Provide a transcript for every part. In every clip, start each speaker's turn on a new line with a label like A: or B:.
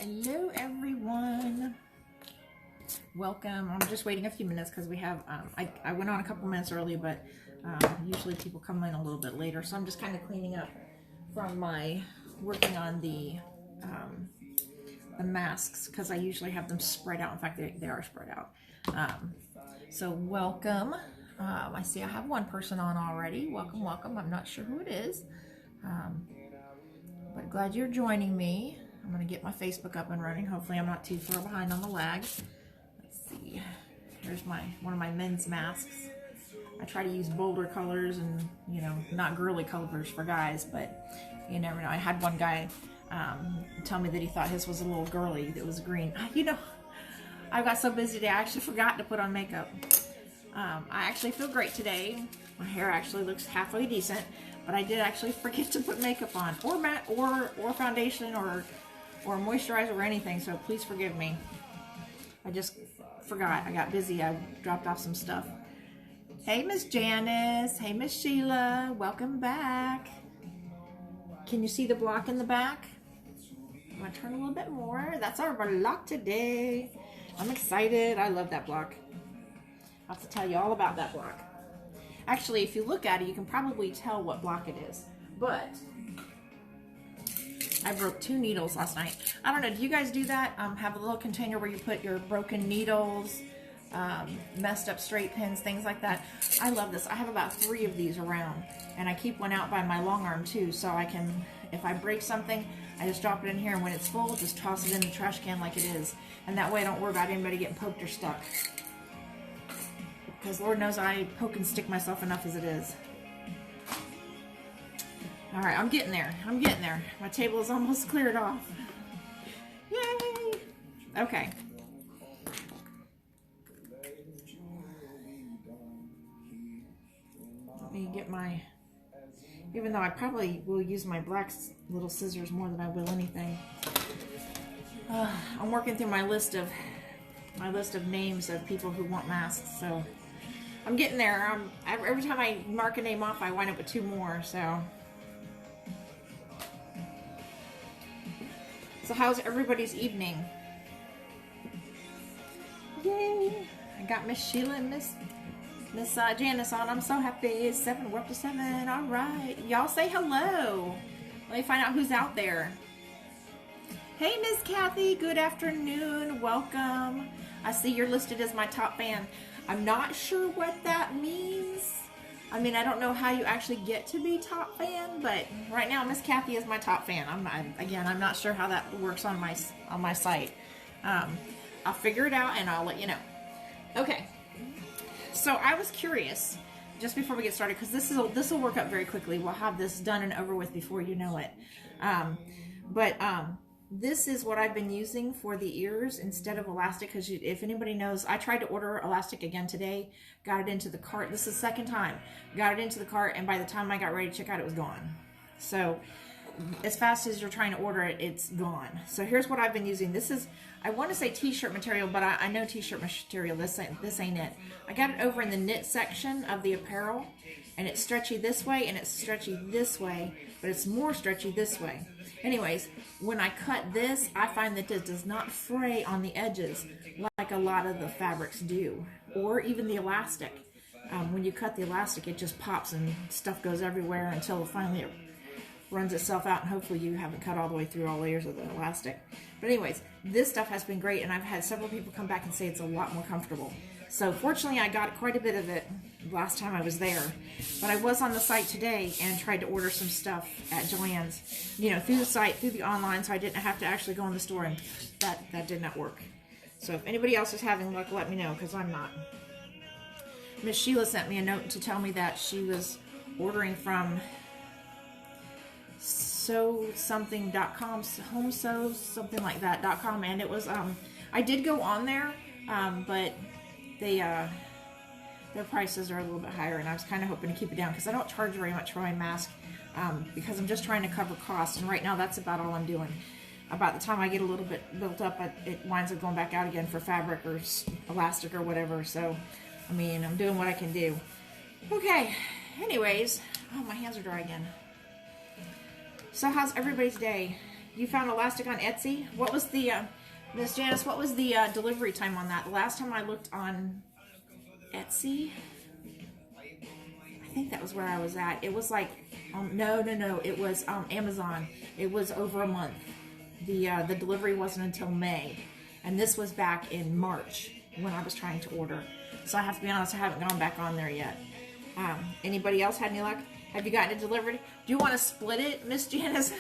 A: Hello everyone, welcome. I'm just waiting a few minutes because we have I went on a couple minutes early, but usually people come in a little bit later, so I'm just kind of cleaning up from my working on the masks, because I usually have them spread out. In fact, they are spread out. So welcome. I see I have one person on already. Welcome. I'm not sure who it is, but glad you're joining me. I'm going to get my Facebook up and running. Hopefully I'm not too far behind on the lag. Let's see. Here's one of my men's masks. I try to use bolder colors and, you know, not girly colors for guys, but you never know. I had one guy tell me that he thought his was a little girly, that was green. You know, I got so busy today I actually forgot to put on makeup. I actually feel great today. My hair actually looks halfway decent, but I did actually forget to put makeup on, or matte, or foundation, or moisturizer, or anything, so please forgive me. I just forgot. I got busy. I dropped off some stuff. Hey, Miss Janice. Hey, Miss Sheila. Welcome back. Can you see the block in the back? I'm going to turn a little bit more. That's our block today. I'm excited. I love that block. I'll have to tell you all about that block. Actually, if you look at it, you can probably tell what block it is. But I broke 2 needles last night. I don't know, do you guys do that? Have a little container where you put your broken needles, messed up straight pins, things like that. I love this. I have about 3 of these around, and I keep one out by my long arm too, so I can, if I break something, I just drop it in here, and when it's full, just toss it in the trash can like it is. And that way I don't worry about anybody getting poked or stuck. Because Lord knows I poke and stick myself enough as it is. All right, I'm getting there. My table is almost cleared off. Yay! Okay. Let me get my, even though I probably will use my black little scissors more than I will anything. I'm working through my list of names of people who want masks, so I'm getting there. Every time I mark a name off, I wind up with 2 more, so. So how's everybody's evening? Yay! I got Miss Sheila and Miss Janice on. I'm so happy. It's 7. We're up to 7. All right. Y'all say hello. Let me find out who's out there. Hey, Miss Kathy. Good afternoon. Welcome. I see you're listed as my top fan. I'm not sure what that means. I mean, I don't know how you actually get to be top fan, but right now Miss Kathy is my top fan. I'm not sure how that works on my site. I'll figure it out and I'll let you know. Okay. So I was curious, just before we get started, because this will work up very quickly. We'll have this done and over with before you know it. This is what I've been using for the ears instead of elastic, because if anybody knows, I tried to order elastic again today, got it into the cart. This is the 2nd time. Got it into the cart, and by the time I got ready to check out, it was gone. So as fast as you're trying to order it, it's gone. So here's what I've been using. This is, I want to say t-shirt material, but I know t-shirt material. This ain't it. I got it over in the knit section of the apparel, and it's stretchy this way, and it's stretchy this way, but it's more stretchy this way. Anyways, when I cut this, I find that it does not fray on the edges like a lot of the fabrics do, or even the elastic. When you cut the elastic, it just pops and stuff goes everywhere until finally it runs itself out, and hopefully you haven't cut all the way through all layers of the elastic. But anyways, this stuff has been great, and I've had several people come back and say it's a lot more comfortable. So fortunately, I got quite a bit of it last time I was there. But I was on the site today and tried to order some stuff at Joann's, you know, through the site, through the online, so I didn't have to actually go in the store, and that did not work. So if anybody else is having luck, let me know, because I'm not. Miss Sheila sent me a note to tell me that she was ordering from sewsomething.com, homesew, something like that.com, and it was, I did go on there, but their prices are a little bit higher, and I was kind of hoping to keep it down, because I don't charge very much for my mask, because I'm just trying to cover costs, and right now that's about all I'm doing. About the time I get a little bit built up, it winds up going back out again for fabric or elastic or whatever, so, I mean, I'm doing what I can do. Okay, anyways, oh, my hands are dry again. So how's everybody's day? You found elastic on Etsy? What was the, Miss Janice, what was the delivery time on that? The last time I looked on Etsy, I think that was where I was at. It was like, no, it was Amazon. It was over a month. The delivery wasn't until May. And this was back in March when I was trying to order. So I have to be honest, I haven't gone back on there yet. Anybody else had any luck? Have you gotten it delivered? Do you want to split it, Miss Janice?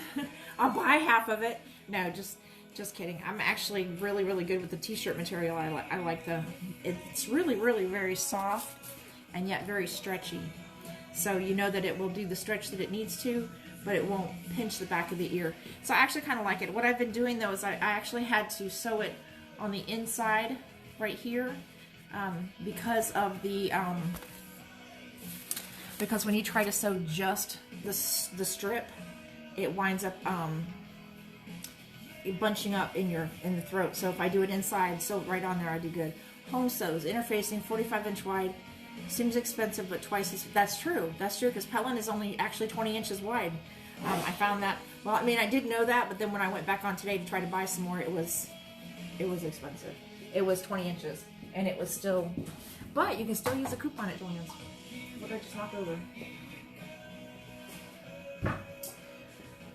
A: I'll buy half of it. No, just kidding. I'm actually really, really good with the t-shirt material. I like it's really, really very soft and yet very stretchy. So you know that it will do the stretch that it needs to, but it won't pinch the back of the ear. So I actually kind of like it. What I've been doing though is I actually had to sew it on the inside right here because of the because when you try to sew just the strip, it winds up bunching up in the throat. So if I do it inside, sew it right on there, I do good. Home sews, interfacing, 45-inch wide. Seems expensive, but twice as. That's true. That's true because Pellin is only actually 20 inches wide. I found that. Well, I mean, I did know that, but then when I went back on today to try to buy some more, it was expensive. It was 20 inches, and it was still. But you can still use a coupon at Joann's. What did I just knock over?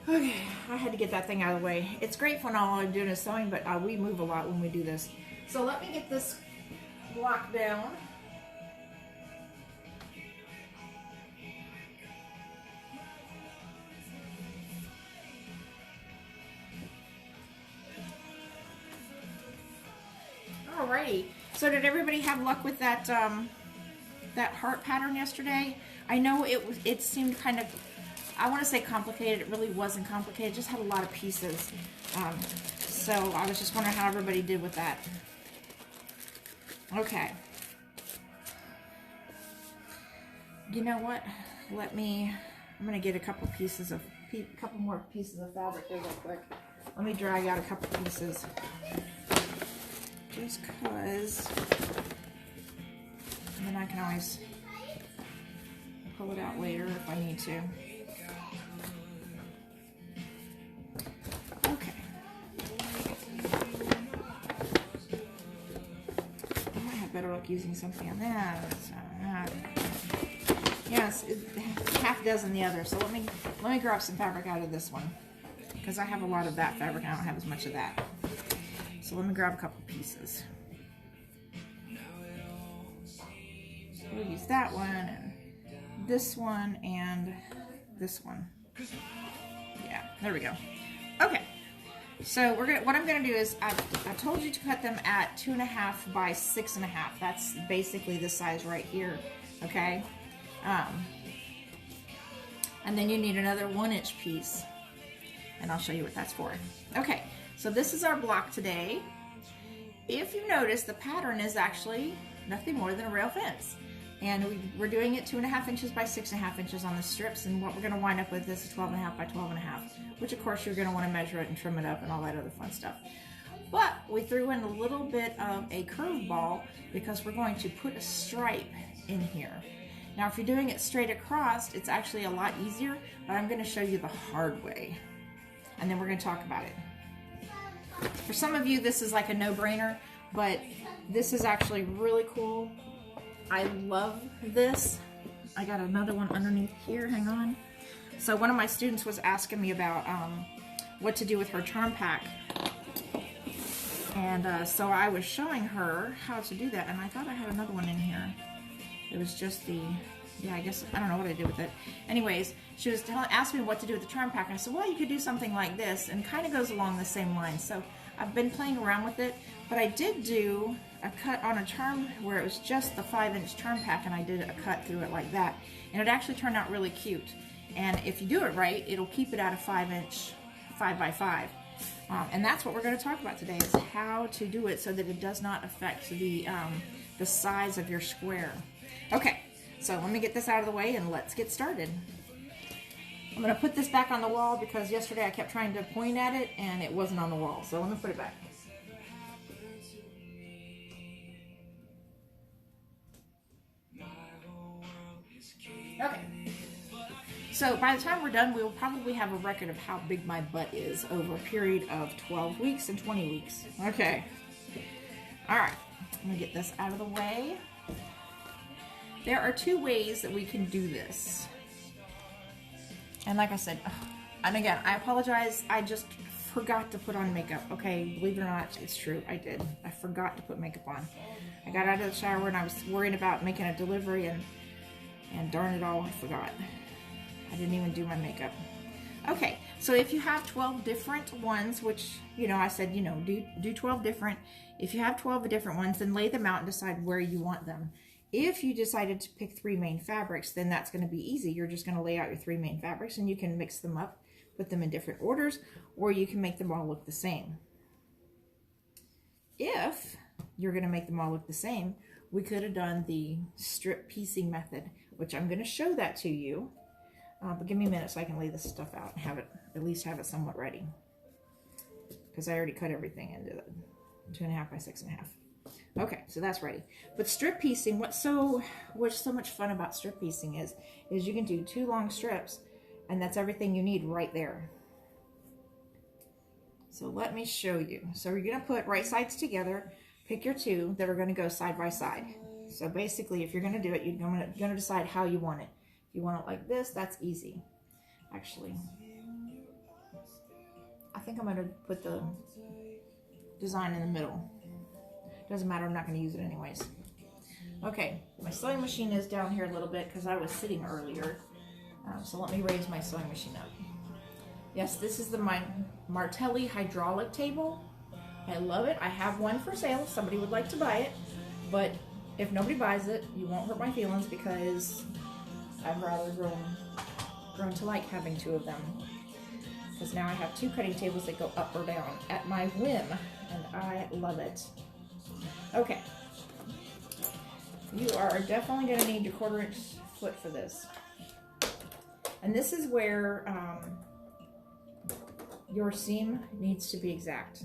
A: Okay, I had to get that thing out of the way. It's great when all I'm doing is sewing, but we move a lot when we do this. So let me get this block down. Alrighty. So did everybody have luck with that that heart pattern yesterday? I know it seemed kind of, I want to say complicated. It really wasn't complicated. It just had a lot of pieces. So I was just wondering how everybody did with that. Okay. You know what? I'm going to get a couple more pieces of fabric here real quick. Let me drag out a couple pieces. Just cause, and then I can always pull it out later if I need to. Okay. I might have better luck using something on that. Yes, half dozen the other. So let me grab some fabric out of this one because I have a lot of that fabric. I don't have as much of that. So let me grab a couple pieces. We'll use that one and this one and this one. Yeah, there we go. Okay, so what I'm gonna do is I told you to cut them at 2.5 by 6.5. That's basically this size right here. Okay, and then you need another 1-inch piece, and I'll show you what that's for. Okay. So this is our block today. If you notice, the pattern is actually nothing more than a rail fence. And we're doing it 2.5 inches by 6.5 inches on the strips, and what we're gonna wind up with is 12.5 by 12.5, which of course you're gonna wanna measure it and trim it up and all that other fun stuff. But we threw in a little bit of a curveball because we're going to put a stripe in here. Now if you're doing it straight across, it's actually a lot easier, but I'm gonna show you the hard way. And then we're gonna talk about it. For some of you, this is like a no-brainer, but this is actually really cool. I love this. I got another one underneath here, hang on. So one of my students was asking me about what to do with her charm pack. And so I was showing her how to do that, and I thought I had another one in here. It was just the, yeah, I guess, I don't know what I did with it. Anyways, she was asking me what to do with the charm pack. And I said, well, you could do something like this, and kind of goes along the same line. So I've been playing around with it, but I did do a cut on a charm where it was just the 5-inch charm pack, and I did a cut through it like that. And it actually turned out really cute. And if you do it right, it'll keep it at a 5-inch, 5x5. And that's what we're going to talk about today, is how to do it so that it does not affect the size of your square. Okay, so let me get this out of the way and let's get started. I'm going to put this back on the wall because yesterday I kept trying to point at it and it wasn't on the wall. So let me put it back. Okay. So by the time we're done, we will probably have a record of how big my butt is over a period of 12 weeks and 20 weeks. Okay. All right. I'm going to get this out of the way. There are 2 ways that we can do this. And like I said, and again, I apologize. I just forgot to put on makeup. Okay, believe it or not, it's true. I did. I forgot to put makeup on. I got out of the shower and I was worried about making a delivery, and darn it all, I forgot. I didn't even do my makeup. Okay, so if you have 12 different ones, which, you know, I said, you know, do 12 different. If you have 12 different ones, then lay them out and decide where you want them. If you decided to pick 3 main fabrics, then that's going to be easy. You're just going to lay out your 3 main fabrics and you can mix them up, put them in different orders, or you can make them all look the same. If you're going to make them all look the same, we could have done the strip piecing method, which I'm going to show that to you. But give me a minute so I can lay this stuff out and have it, at least have it somewhat ready. Because I already cut everything into the 2.5 by 6.5. Okay, so that's ready. But strip piecing, what's so much fun about strip piecing is you can do 2 long strips, and that's everything you need right there. So let me show you. So you're going to put right sides together, pick your 2 that are going to go side by side. So basically, if you're going to do it, you're going to decide how you want it. If you want it like this, that's easy. Actually, I think I'm going to put the design in the middle. Doesn't matter, I'm not going to use it anyways. Okay, my sewing machine is down here a little bit because I was sitting earlier. So let me raise my sewing machine up. Yes, this is my Martelli hydraulic table. I love it. I have one for sale if somebody would like to buy it. But if nobody buys it, you won't hurt my feelings because I've rather grown to like having 2 of them. Because now I have 2 cutting tables that go up or down at my whim. And I love it. Okay. You are definitely going to need your 1/4 inch foot for this. And this is where your seam needs to be exact.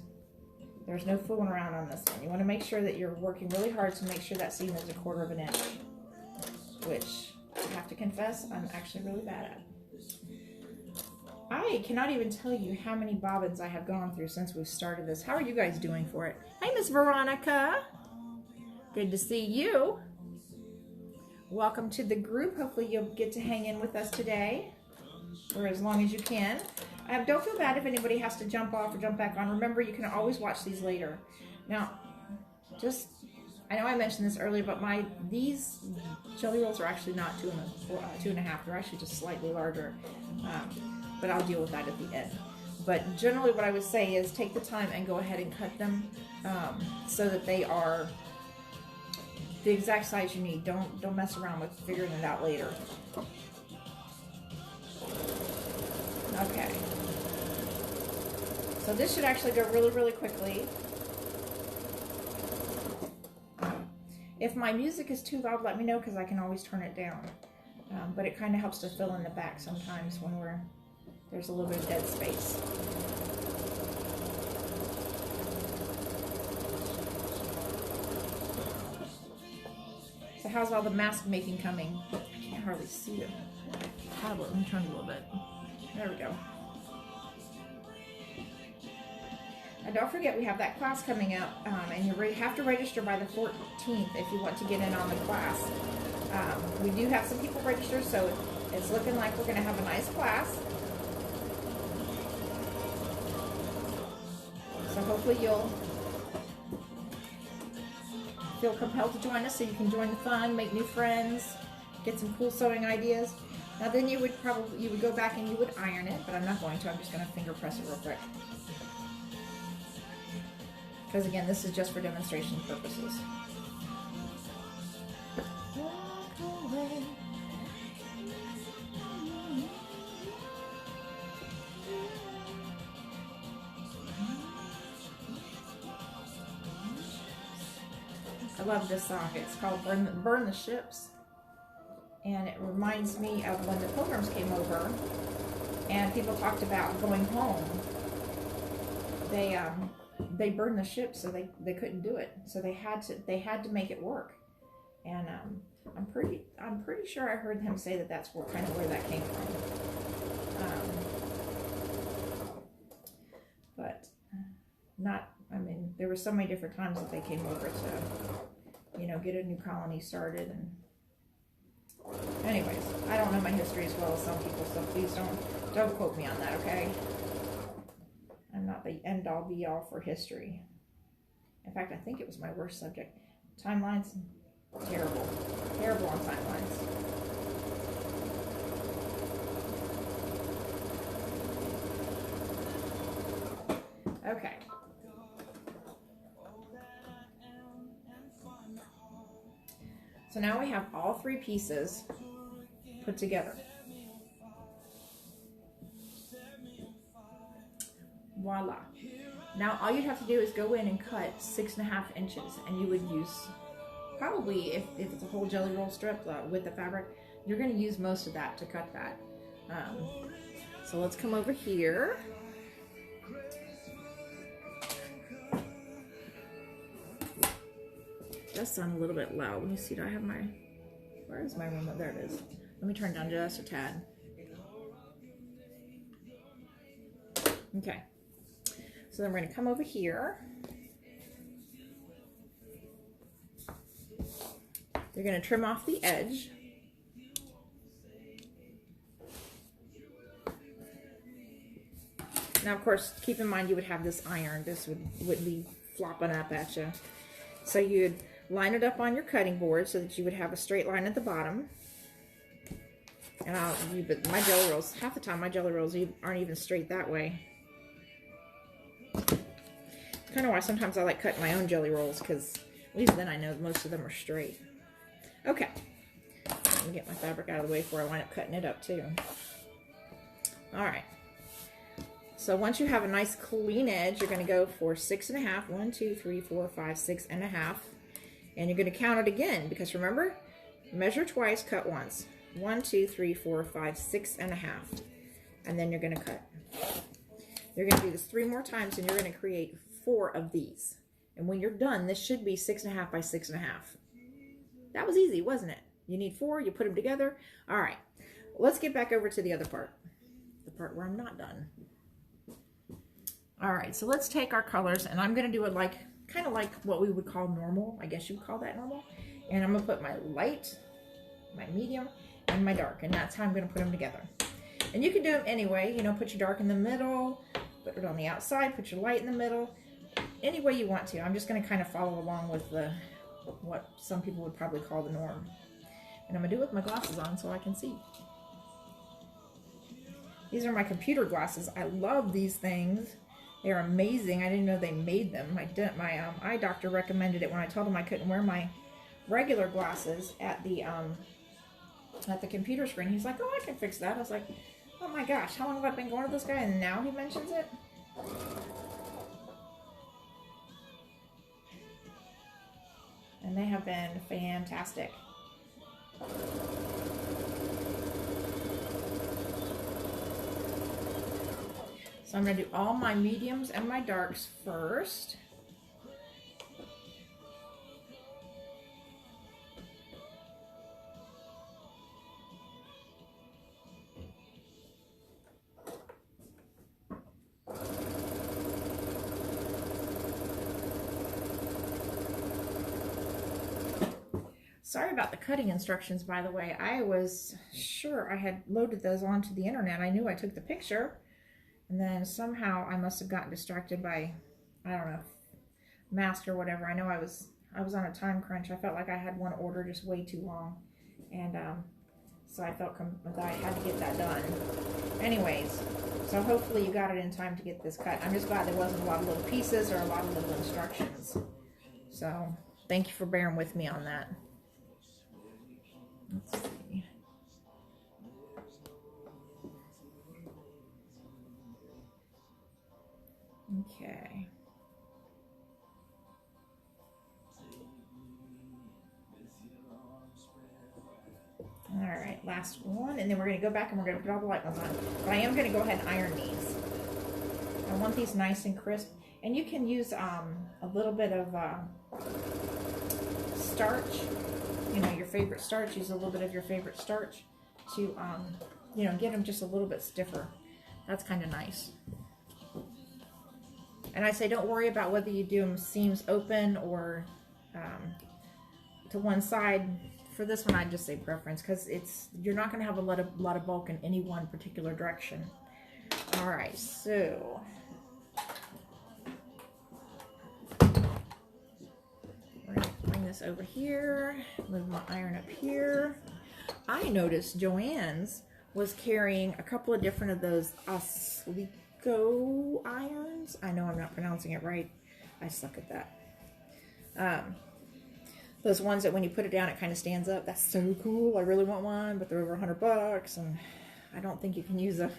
A: There's no fooling around on this one. You want to make sure that you're working really hard to make sure that seam is 1/4 inch. Which, I have to confess, I'm actually really bad at. I cannot even tell you how many bobbins I have gone through since we've started this. How are you guys doing for it? Hi, Miss Veronica. Good to see you. Welcome to the group. Hopefully you'll get to hang in with us today, or as long as you can. Don't feel bad if anybody has to jump off or jump back on. Remember, you can always watch these later. Now, I know I mentioned this earlier, but these jelly rolls are actually not 2.5. They're actually just slightly larger. But I'll deal with that at the end. But generally what I would say is take the time and go ahead and cut them so that they are the exact size you need. Don't mess around with figuring it out later. Okay. So this should actually go really, really quickly. If my music is too loud, let me know because I can always turn it down. But it kind of helps to fill in the back sometimes when there's a little bit of dead space. So how's all the mask making coming? I can't hardly see the tablet. Let me turn it a little bit. There we go. And don't forget, we have that class coming up, and you have to register by the 14th if you want to get in on the class. We do have some people registered, so it's looking like we're going to have a nice class. So hopefully you'll feel compelled to join us so you can join the fun, make new friends, get some cool sewing ideas. Now then you would go back and you would iron it, but I'm not going to. I'm just going to finger press it real quick. Because again, this is just for demonstration purposes. I love this song. It's called Burn the Ships. And it reminds me of when the Pilgrims came over and people talked about going home. They burned the ship, so they couldn't do it. So they had to make it work. And I'm pretty sure I heard him say that that's kind of where that came from. But not, I mean, there were so many different times that they came over to, you know, get a new colony started. And anyways, I don't know my history as well as some people, so please don't quote me on that, okay? I'm not the end all be all for history. In fact, I think it was my worst subject. Timelines, terrible. Terrible on timelines. Okay. So now we have all three pieces put together. Voila. Now all you'd have to do is go in and cut 6.5 inches, and you would use, probably if it's a whole jelly roll strip with the fabric, you're going to use most of that to cut that. So let's come over here. Does sound a little bit loud. Let me see, do I have my, where is my remote? There it is. Let me turn it down just a tad. Okay. So then we're going to come over here. You're going to trim off the edge. Now, of course, keep in mind you would have this iron. This would be flopping up at you. So you'd line it up on your cutting board so that you would have a straight line at the bottom. And but my jelly rolls, half the time my jelly rolls aren't even straight that way. Kind of why sometimes I like cutting my own jelly rolls, because at least then I know most of them are straight. Okay, let me get my fabric out of the way before I wind up cutting it up too. All right, so once you have a nice clean edge, you're going to go for 6.5. 1, 2, 3, 4, 5, 6.5, and you're going to count it again, because remember, measure twice, cut once. 1, 2, 3, 4, 5, 6.5, and then you're going to cut. You're going to do this 3 more times, and you're going to create 4 of these. And when you're done, this should be 6.5 by 6.5. That was easy, wasn't it? You need 4, you put them together. All right, let's get back over to the other part, the part where I'm not done. All right, so let's take our colors, and I'm going to do it like, kind of like what we would call normal. I guess you would call that normal. And I'm going to put my light, my medium, and my dark, and that's how I'm going to put them together. And you can do them anyway, you know, put your dark in the middle, put it on the outside, put your light in the middle, any way you want to. I'm just going to kind of follow along with what some people would probably call the norm. And I'm going to do it with my glasses on so I can see. These are my computer glasses. I love these things. They're amazing. I didn't know they made them. My eye doctor recommended it when I told him I couldn't wear my regular glasses at the computer screen. He's like, oh, I can fix that. I was like, oh my gosh, how long have I been going to this guy and now he mentions it? And they have been fantastic. So I'm going to do all my mediums and my darks first. Sorry about the cutting instructions, by the way. I was sure I had loaded those onto the internet. I knew I took the picture, and then somehow I must have gotten distracted by, I don't know, mask or whatever. I know I was on a time crunch. I felt like I had one order just way too long, and so I felt that I had to get that done. Anyways, so hopefully you got it in time to get this cut. I'm just glad there wasn't a lot of little pieces or a lot of little instructions. So thank you for bearing with me on that. Let's see. Okay. All right, last one, and then we're going to go back and we're going to put all the light ones on. But I am going to go ahead and iron these. I want these nice and crisp, and you can use a little bit of starch. you know, your favorite starch, use a little bit of your favorite starch to, you know, get them just a little bit stiffer. That's kind of nice. And I say don't worry about whether you do them seams open or to one side. For this one, I'd just say preference, because you're not going to have a lot of bulk in any one particular direction. All right, so we're going to bring this over here, move my iron up here. I noticed Joann's was carrying a couple of different of those Oslico irons. I know I'm not pronouncing it right. I suck at that. Those ones that when you put it down, it kind of stands up. That's so cool. I really want one, but they're over $100, and I don't think you can use a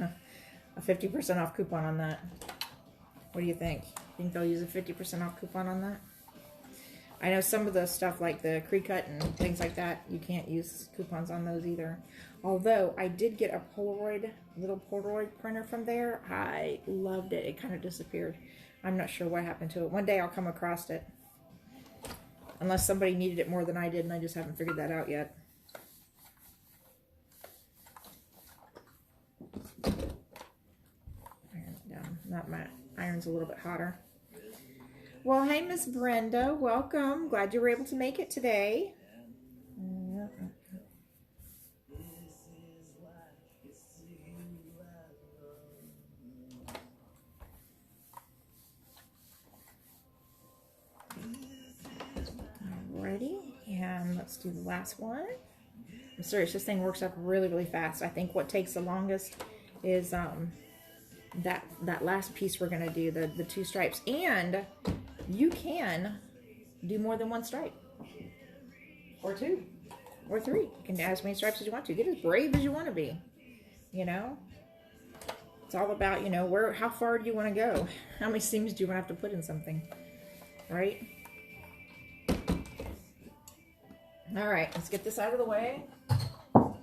A: 50% off coupon on that. What do you think? Think they'll use a 50% off coupon on that? I know some of the stuff like the Cricut and things like that, you can't use coupons on those either. Although I did get a little Polaroid printer from there. I loved it. It kind of disappeared. I'm not sure what happened to it. One day I'll come across it. Unless somebody needed it more than I did and I just haven't figured that out yet. Iron it down. Not my iron's a little bit hotter. Well, hey, Miss Brenda, welcome. Glad you were able to make it today. Alrighty, and let's do the last one. I'm serious, this thing works up really, really fast. I think what takes the longest is that last piece we're gonna do, the 2 stripes. And you can do more than 1 stripe, or 2, or 3. You can do as many stripes as you want to. Get as brave as you want to be. You know, it's all about, you know, how far do you want to go? How many seams do you want to have to put in something, right? All right, let's get this out of the way. We're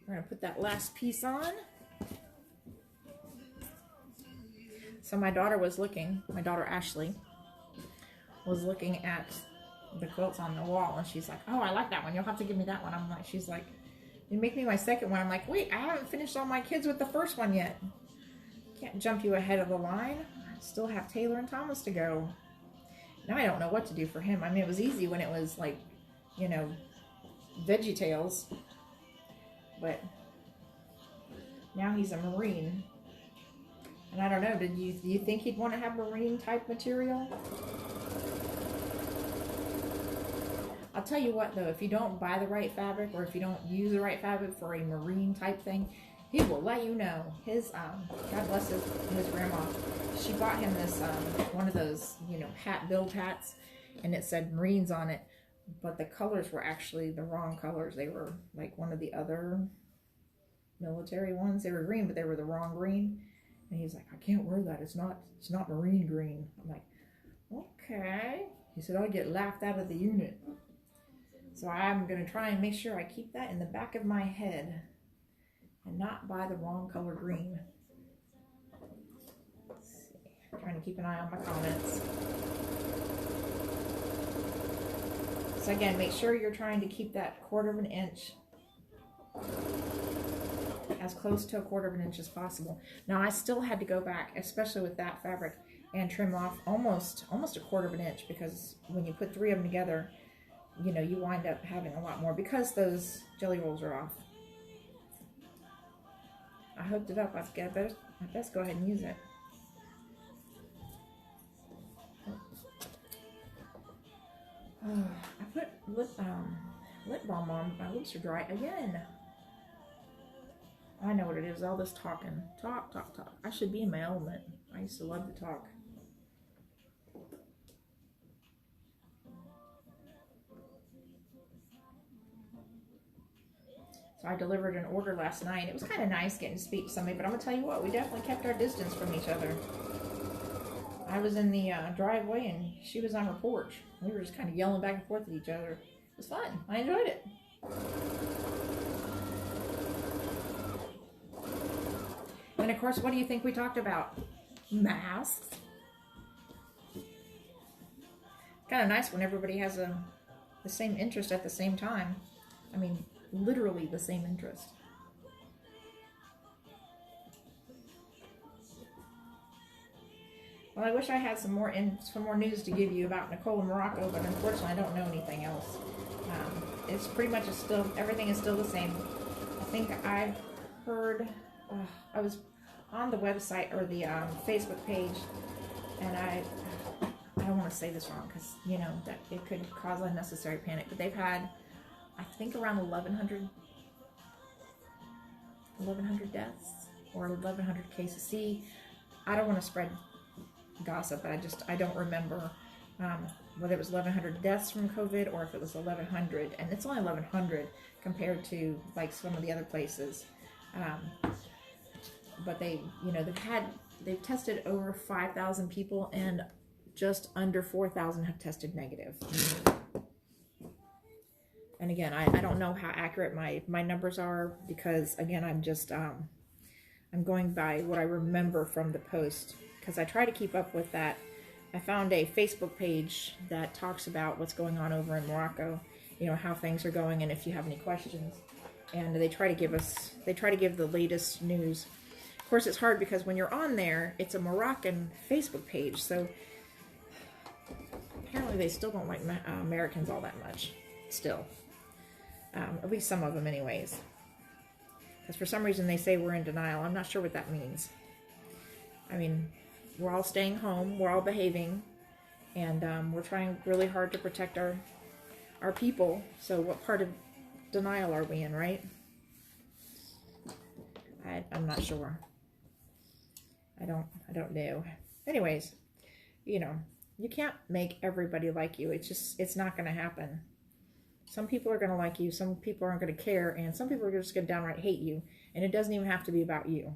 A: gonna put that last piece on. So my daughter Ashley was looking at the quilts on the wall, and she's like, oh, I like that one. You'll have to give me that one. She's like, you make me my second one. I'm like, wait, I haven't finished all my kids with the first one yet. Can't jump you ahead of the line. I still have Taylor and Thomas to go. Now I don't know what to do for him. I mean, it was easy when it was like, you know, Veggie Tales, but now he's a Marine. And I don't know, do you think he'd want to have Marine type material? I'll tell you what though, if you don't buy the right fabric, or if you don't use the right fabric for a Marine type thing, he will let you know. His God bless his grandma, she bought him this one of those, you know, build hats, and it said Marines on it, but the colors were actually the wrong colors. They were like one of the other military ones. They were green, but they were the wrong green. And he's like, I can't wear that. It's not Marine green. I'm like, okay. He said, I'll get laughed out of the unit. So I'm going to try and make sure I keep that in the back of my head and not buy the wrong color green. Let's see. I'm trying to keep an eye on my comments. So again, make sure you're trying to keep that 1/4 of an inch as close to a 1/4 of an inch as possible. Now I still had to go back, especially with that fabric, and trim off almost a 1/4 of an inch, because when you put 3 of them together, you know, you wind up having a lot more because those jelly rolls are off. I hooked it up. I best go ahead and use it. I put lip balm on. My lips are dry again. I know what it is. All this talking. Talk. I should be in my element. I used to love to talk. So I delivered an order last night. It was kind of nice getting to speak to somebody, but I'm going to tell you what, we definitely kept our distance from each other. I was in the driveway and she was on her porch. We were just kind of yelling back and forth at each other. It was fun. I enjoyed it. And of course, what do you think we talked about? Masks. Kind of nice when everybody has the same interest at the same time. I mean, literally the same interest. Well, I wish I had some more news to give you about Nicole in Morocco, but unfortunately I don't know anything else. It's pretty much everything is still the same. I think I've heard, I was on the website or the Facebook page, and I don't want to say this wrong because, you know, that it could cause unnecessary panic, but they've had, I think, around 1,100 deaths or 1,100 cases. See, I don't want to spread gossip, but I don't remember whether it was 1,100 deaths from COVID or if it was 1,100, and it's only 1,100 compared to like some of the other places. But they, you know, they've tested over 5,000 people, and just under 4,000 have tested negative. And again, I don't know how accurate my numbers are, because again, I'm just I'm going by what I remember from the post, because I try to keep up with that. I found a Facebook page that talks about what's going on over in Morocco, you know, how things are going, and if you have any questions. And they try to give the latest news. Of course, it's hard because when you're on there, it's a Moroccan Facebook page, so apparently they still don't like Americans all that much, still. At least some of them anyways. Because for some reason they say we're in denial. I'm not sure what that means. I mean, we're all staying home, we're all behaving, and we're trying really hard to protect our people, so what part of denial are we in, right? I'm not sure. I don't know. Anyways, you know, you can't make everybody like you. It's not going to happen. Some people are going to like you, some people aren't going to care, and some people are just going to downright hate you. And it doesn't even have to be about you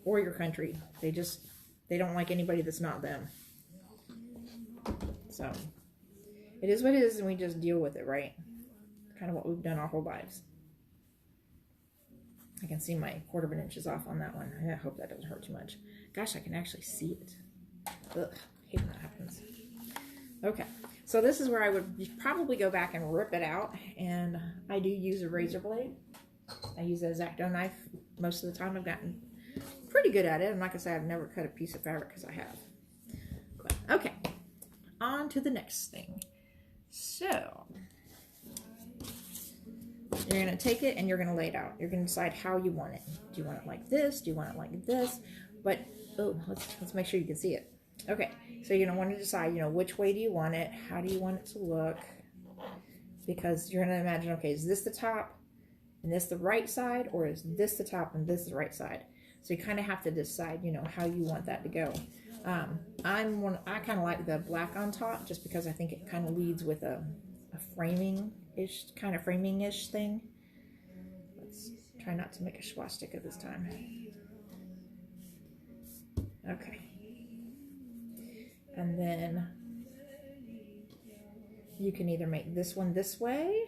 A: or your country. They don't like anybody that's not them. So it is what it is, and we just deal with it, right? Kind of what we've done our whole lives. I can see my 1/4 inch is off on that one. I hope that doesn't hurt too much. Gosh, I can actually see it. Ugh, I hate when that happens. Okay, so this is where I would probably go back and rip it out, and I do use a razor blade. I use a X-Acto knife most of the time. I've gotten pretty good at it. I'm not going to say I've never cut a piece of fabric, because I have. But, okay, on to the next thing. So you're going to take it and you're going to lay it out. You're going to decide how you want it. Do you want it like this? Do you want it like this? But, oh, let's make sure you can see it. Okay, so you're going to want to decide, you know, which way do you want it? How do you want it to look? Because you're going to imagine, okay, is this the top and this the right side? Or is this the top and this the right side? So you kind of have to decide, you know, how you want that to go. I kind of like the black on top, just because I think it kind of leads with a framing-ish thing. Let's try not to make a swastika this time. Okay. And then you can either make this one this way,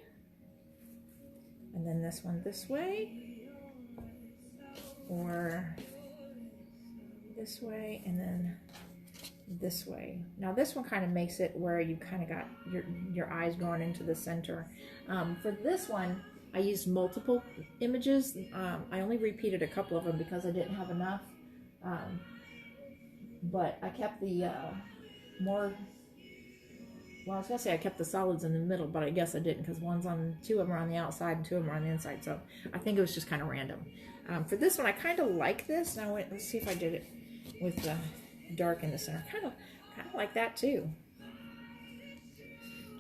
A: and then this one this way, or this way, and then this way. Now this one kind of makes it where you kind of got your eyes drawn into the center. For this one, I used multiple images. I only repeated a couple of them because I didn't have enough. But I kept the well, I was gonna say I kept the solids in the middle, but I guess I didn't, because two of them are on the outside and two of them are on the inside. So I think it was just kind of random. For this one, I kind of like this. Now let's see if I did it with the dark in the center. Kind of like that too.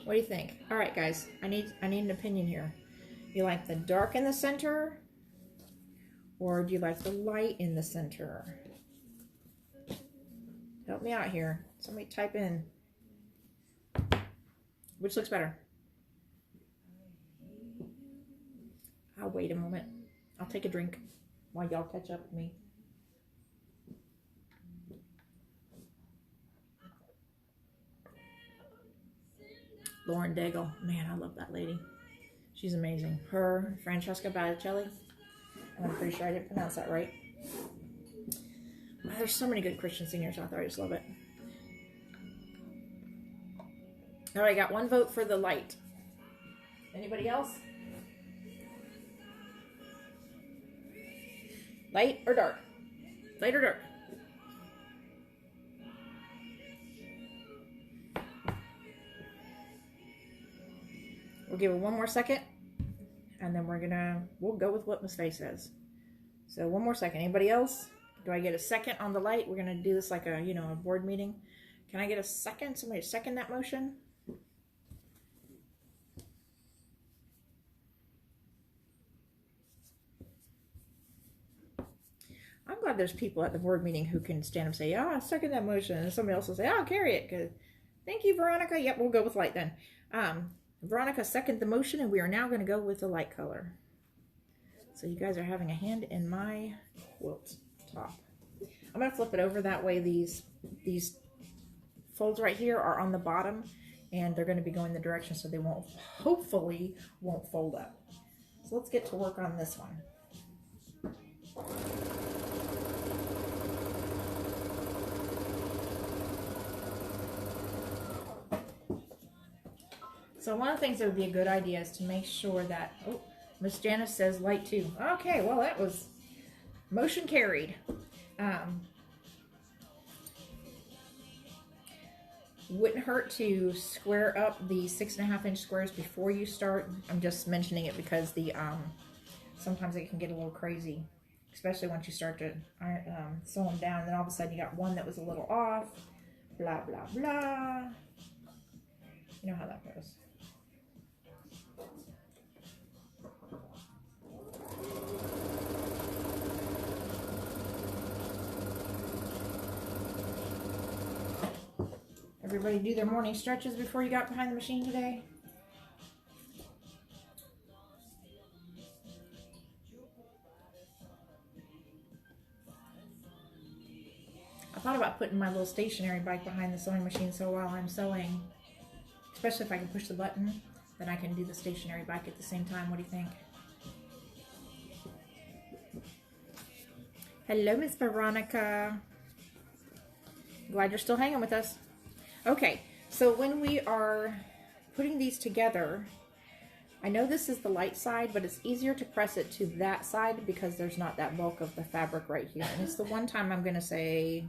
A: What do you think? All right, guys, I need an opinion here. You like the dark in the center, or do you like the light in the center? Help me out here. Somebody type in. Which looks better? I'll wait a moment. I'll take a drink while y'all catch up with me. Lauren Daigle. Man, I love that lady. She's amazing. Her, Francesca Botticelli. I'm pretty sure I didn't pronounce that right. There's so many good Christian singers out there. I just love it. All right, got one vote for the light. Anybody else? Light or dark? Light or dark? We'll give it one more second, and then we'll go with what Miss Faye says. So one more second. Anybody else? Do I get a second on the light? We're gonna do this like a, a board meeting. Can I get a second? Somebody second that motion? I'm glad there's people at the board meeting who can stand up and say, I second that motion. And somebody else will say, I'll carry it. Cause thank you, Veronica. Yep, we'll go with light then. Veronica seconded the motion, and we are now going to go with the light color. So you guys are having a hand in my quilt top. I'm going to flip it over. That way these folds right here are on the bottom, and they're going to be going the direction so they hopefully won't fold up. So let's get to work on this one. So one of the things that would be a good idea is to make sure that, oh, Miss Janice says light too. Okay, well that was motion carried. Wouldn't hurt to square up the 6.5 inch squares before you start. I'm just mentioning it because the sometimes it can get a little crazy, especially once you start to sew them down, and then all of a sudden you got one that was a little off, blah blah blah. You know how that goes. Everybody do their morning stretches before you got behind the machine today? I thought about putting my little stationary bike behind the sewing machine, so while I'm sewing, especially if I can push the button, then I can do the stationary bike at the same time. What do you think? Hello, Miss Veronica. Glad you're still hanging with us. Okay, so when we are putting these together, I know this is the light side, but it's easier to press it to that side because there's not that bulk of the fabric right here. And it's the one time I'm going to say,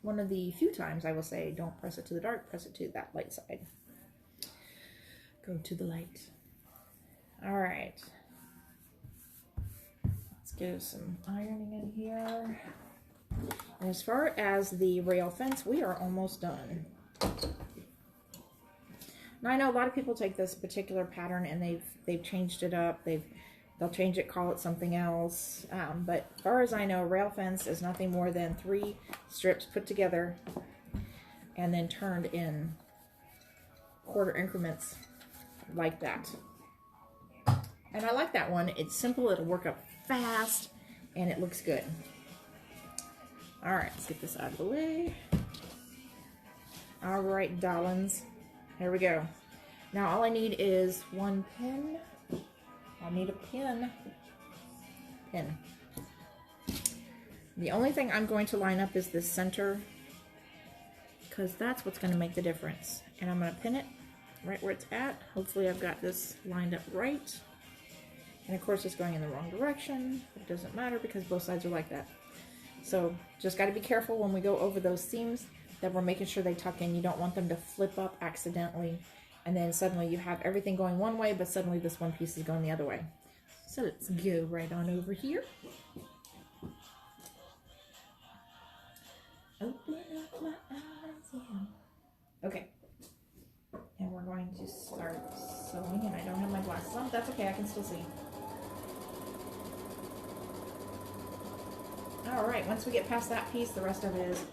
A: one of the few times I will say, don't press it to the dark, press it to that light side. Go to the light. All right. Let's get some ironing in here. And as far as the rail fence, we are almost done. Now I know a lot of people take this particular pattern and they've changed it up. They'll change it, call it something else. But as far as I know, rail fence is nothing more than 3 strips put together and then turned in quarter increments like that. And I like that one. It's simple, it'll work up fast, and it looks good. All right, let's get this out of the way. All right, darlings, here we go. Now all I need is one pin. I need a pin. The only thing I'm going to line up is this center, because that's what's going to make the difference. And I'm going to pin it right where it's at. Hopefully I've got this lined up right. And of course it's going in the wrong direction. It doesn't matter because both sides are like that. So just got to be careful when we go over those seams that we're making sure they tuck in. You don't want them to flip up accidentally, and then suddenly you have everything going one way, but suddenly this one piece is going the other way. So let's go right on over here. Open up my eyes, yeah. Okay. And we're going to start sewing, and I don't have my glasses on, but that's okay, I can still see. Alright, once we get past that piece, the rest of it is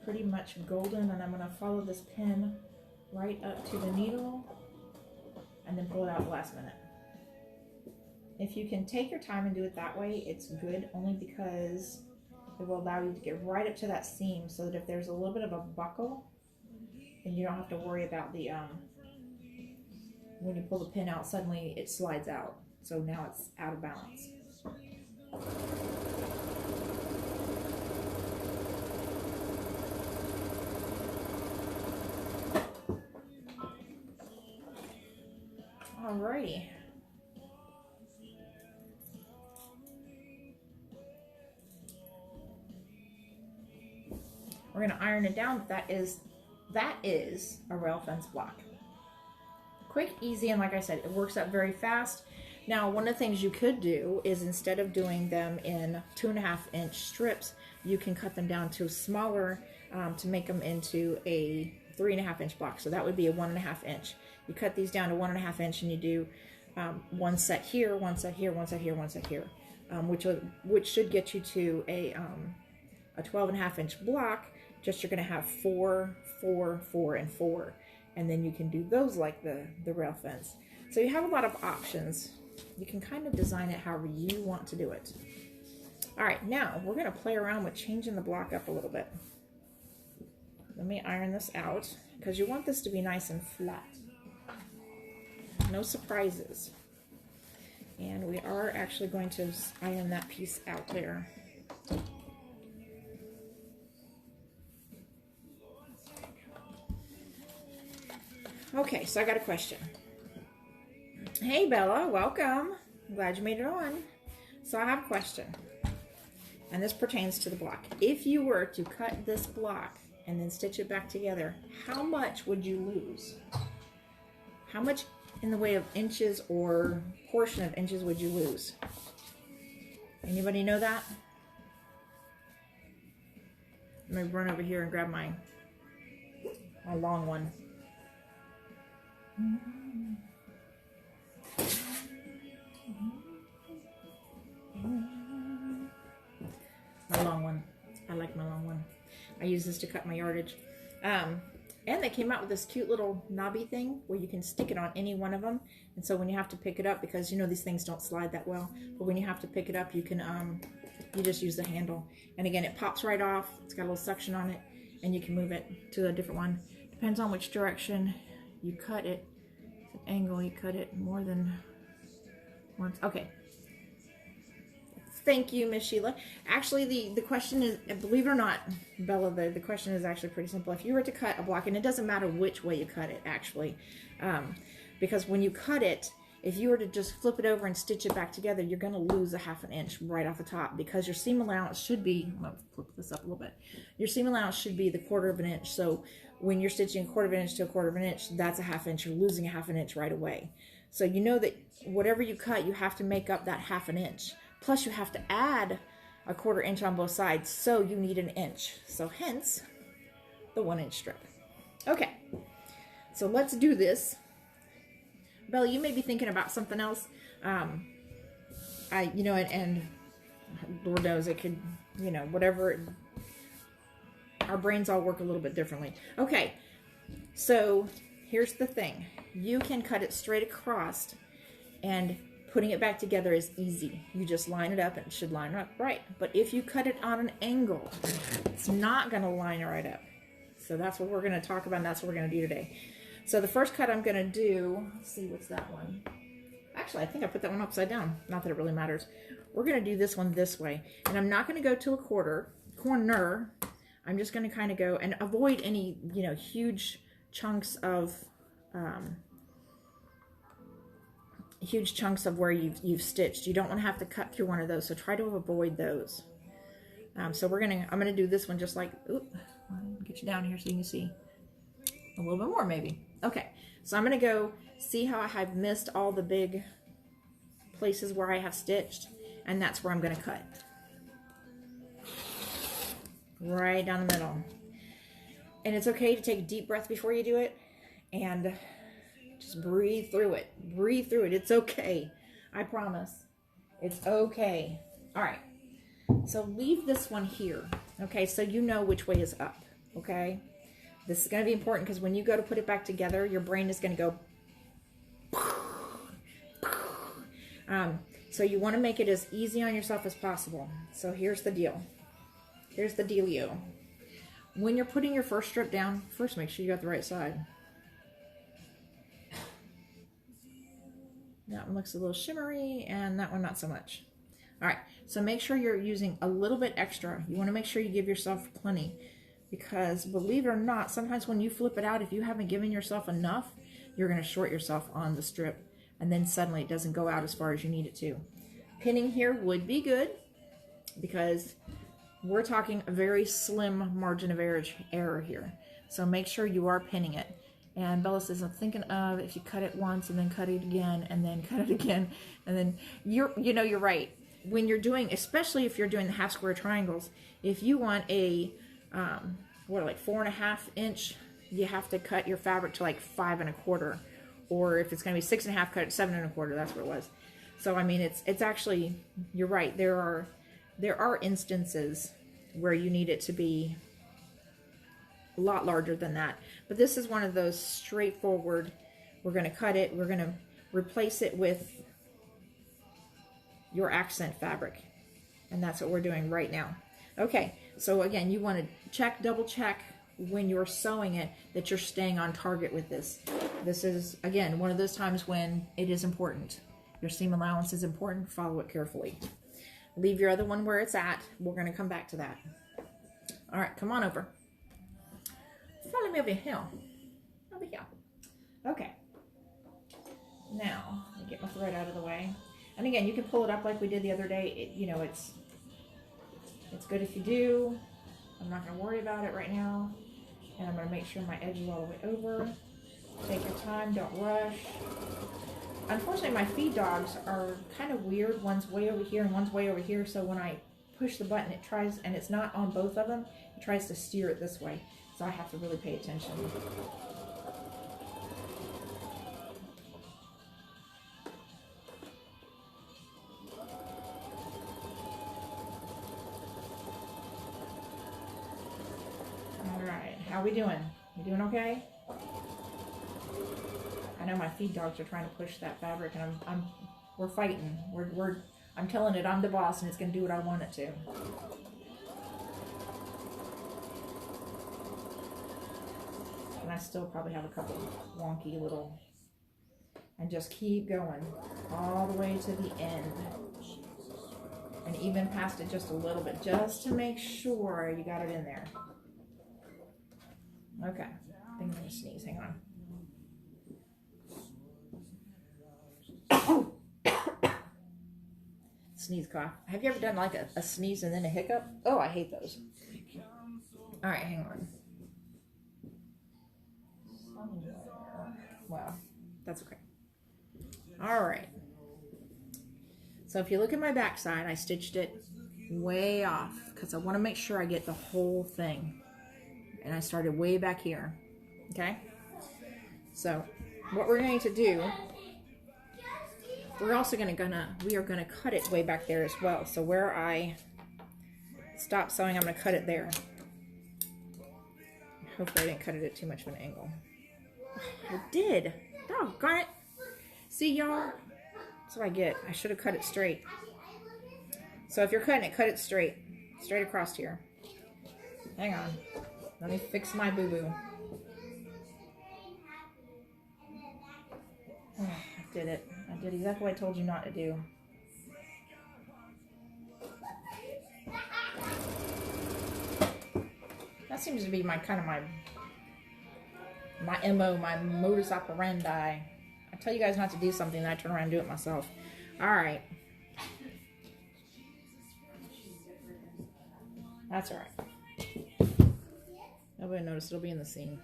A: pretty much golden, and I'm going to follow this pin right up to the needle and then pull it out last minute. If you can take your time and do it that way, it's good, only because it will allow you to get right up to that seam, so that if there's a little bit of a buckle, then you don't have to worry about the when you pull the pin out, suddenly it slides out, so now it's out of balance. Alrighty, We're going to iron it down, but that is a rail fence block. Quick, easy, and like I said, it works up very fast. Now, one of the things you could do is instead of doing them in 2.5-inch strips, you can cut them down to smaller to make them into a 3.5-inch block. So that would be a 1.5 inch. You cut these down to 1.5 inch and you do one set here, one set here, one set here, one set here, which should get you to a 12.5 inch block. Just you're going to have 4, 4, 4, and 4. And then you can do those like the rail fence. So you have a lot of options. You can kind of design it however you want to do it. All right, now we're going to play around with changing the block up a little bit. Let me iron this out because you want this to be nice and flat. No surprises. And we are actually going to iron that piece out there. Okay, so I got a question. Hey Bella, welcome. I'm glad you made it on. So I have a question. And this pertains to the block. If you were to cut this block and then stitch it back together, how much would you lose? How much in the way of inches or portion of inches would you lose? Anybody know that? Let me run over here and grab my long one. My long one. I like my long one. I use this to cut my yardage. And they came out with this cute little knobby thing where you can stick it on any one of them. And so when you have to pick it up, because you know these things don't slide that well, but when you have to pick it up, you can you just use the handle. And again, it pops right off. It's got a little suction on it, and you can move it to a different one. Depends on which direction you cut it. It's an angle, you cut it more than once. Okay. Thank you, Miss Sheila. Actually, the question is, believe it or not, Bella, the question is actually pretty simple. If you were to cut a block, and it doesn't matter which way you cut it, actually, because when you cut it, if you were to just flip it over and stitch it back together, you're going to lose a 1/2 inch right off the top, because your seam allowance should be, I'm going to flip this up a little bit, your seam allowance should be the 1/4 inch. So when you're stitching 1/4 inch to a 1/4 inch, that's a 1/2 inch. You're losing a 1/2 inch right away. So you know that whatever you cut, you have to make up that 1/2 inch. Plus you have to add a 1/4 inch on both sides, so you need an inch. So hence the 1-inch strip. Okay, so let's do this. Bella, you may be thinking about something else. And Lord knows it could, whatever. Our brains all work a little bit differently. Okay, so here's the thing. You can cut it straight across, and putting it back together is easy. You just line it up and it should line up right. But if you cut it on an angle, it's not going to line right up. So that's what we're going to talk about, and that's what we're going to do today. So the first cut I'm going to do, let's see, what's that one? Actually, I think I put that one upside down. Not that it really matters. We're going to do this one this way. And I'm not going to go to a corner. I'm just going to kind of go and avoid any, huge chunks of where you've stitched. You don't want to have to cut through one of those, so try to avoid those. So I'm gonna do this one just like, get you down here so you can see a little bit more maybe. Okay, so I'm gonna go see how I have missed all the big places where I have stitched, and that's where I'm gonna cut. Right down the middle. And it's okay to take a deep breath before you do it, and just breathe through it. Breathe through it. It's okay. I promise. It's okay. All right. So leave this one here. Okay, so you know which way is up. Okay? This is going to be important because when you go to put it back together, your brain is going to go. So you want to make it as easy on yourself as possible. So here's the deal. Here's the dealio. When you're putting your first strip down, first make sure you got the right side. That one looks a little shimmery, and that one not so much. All right, so make sure you're using a little bit extra. You want to make sure you give yourself plenty, because believe it or not, sometimes when you flip it out, if you haven't given yourself enough, you're going to short yourself on the strip, and then suddenly it doesn't go out as far as you need it to. Pinning here would be good, because we're talking a very slim margin of error here. So make sure you are pinning it. And Bella says, I'm thinking of if you cut it once and then cut it again and then cut it again. And then you're right. When you're doing, especially if you're doing the half square triangles, if you want a, like 4.5 inch, you have to cut your fabric to like 5 1/4. Or if it's going to be 6.5, cut it 7 1/4. That's what it was. So, I mean, it's actually, you're right. There are instances where you need it to be a lot larger than that. But this is one of those straightforward, we're going to cut it, we're going to replace it with your accent fabric. And that's what we're doing right now. Okay, so again, you want to double check when you're sewing it that you're staying on target with this. This is, again, one of those times when it is important. Your seam allowance is important. Follow it carefully. Leave your other one where it's at. We're going to come back to that. All right, come on over. Follow me over here. Over here. Okay. Now, let me get my thread out of the way. And again, you can pull it up like we did the other day. It's good if you do. I'm not going to worry about it right now. And I'm going to make sure my edge is all the way over. Take your time, don't rush. Unfortunately, my feed dogs are kind of weird. One's way over here and one's way over here. So when I push the button, it tries, and it's not on both of them, it tries to steer it this way. So I have to really pay attention. All right, how we doing? You doing okay? I know my feed dogs are trying to push that fabric, and we're fighting. I'm telling it I'm the boss, and it's going to do what I want it to. And I still probably have a couple wonky little, and just keep going all the way to the end, and even past it just a little bit, just to make sure you got it in there. Okay, I think I'm going to sneeze. Hang on. Sneeze cough. Have you ever done like a sneeze and then a hiccup? Oh, I hate those. All right, hang on. Well, that's okay. All right. So if you look at my back side, I stitched it way off because I want to make sure I get the whole thing. And I started way back here. Okay? So what we're going to do, we're also we are gonna cut it way back there as well. So where I stopped sewing, I'm gonna cut it there. Hopefully I didn't cut it at too much of an angle. I did. Doggone it. See, y'all? That's what I get. I should have cut it straight. So if you're cutting it, cut it straight. Straight across here. Hang on. Let me fix my boo-boo. Oh, I did it. I did exactly what I told you not to do. That seems to be my MO, my modus operandi. I tell you guys not to do something, and I turn around and do it myself. All right. That's all right. Nobody noticed. It'll be in the seam.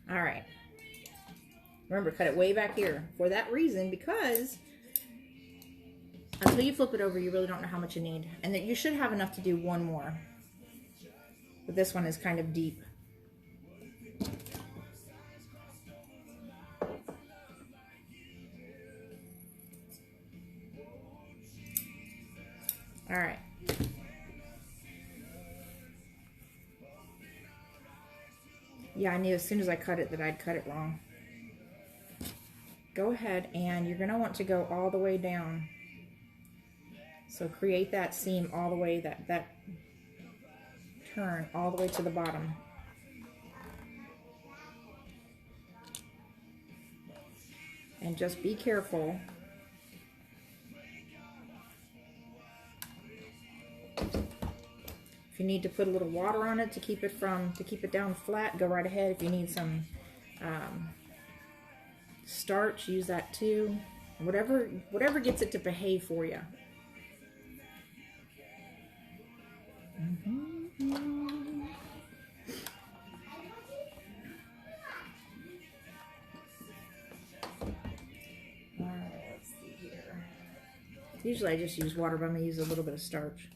A: All right. Remember, cut it way back here for that reason, because until you flip it over, you really don't know how much you need. And that you should have enough to do one more. But this one is kind of deep. All right. Yeah, I knew as soon as I cut it that I'd cut it wrong. Go ahead, and you're going to want to go all the way down. So create that seam all the way, that turn all the way to the bottom. And just be careful. If If you need to put a little water on it to keep it down flat, go right ahead. If you need some starch, use that too. Whatever gets it to behave for you. Let's see here. Usually I just use water, but I'm going to use a little bit of starch.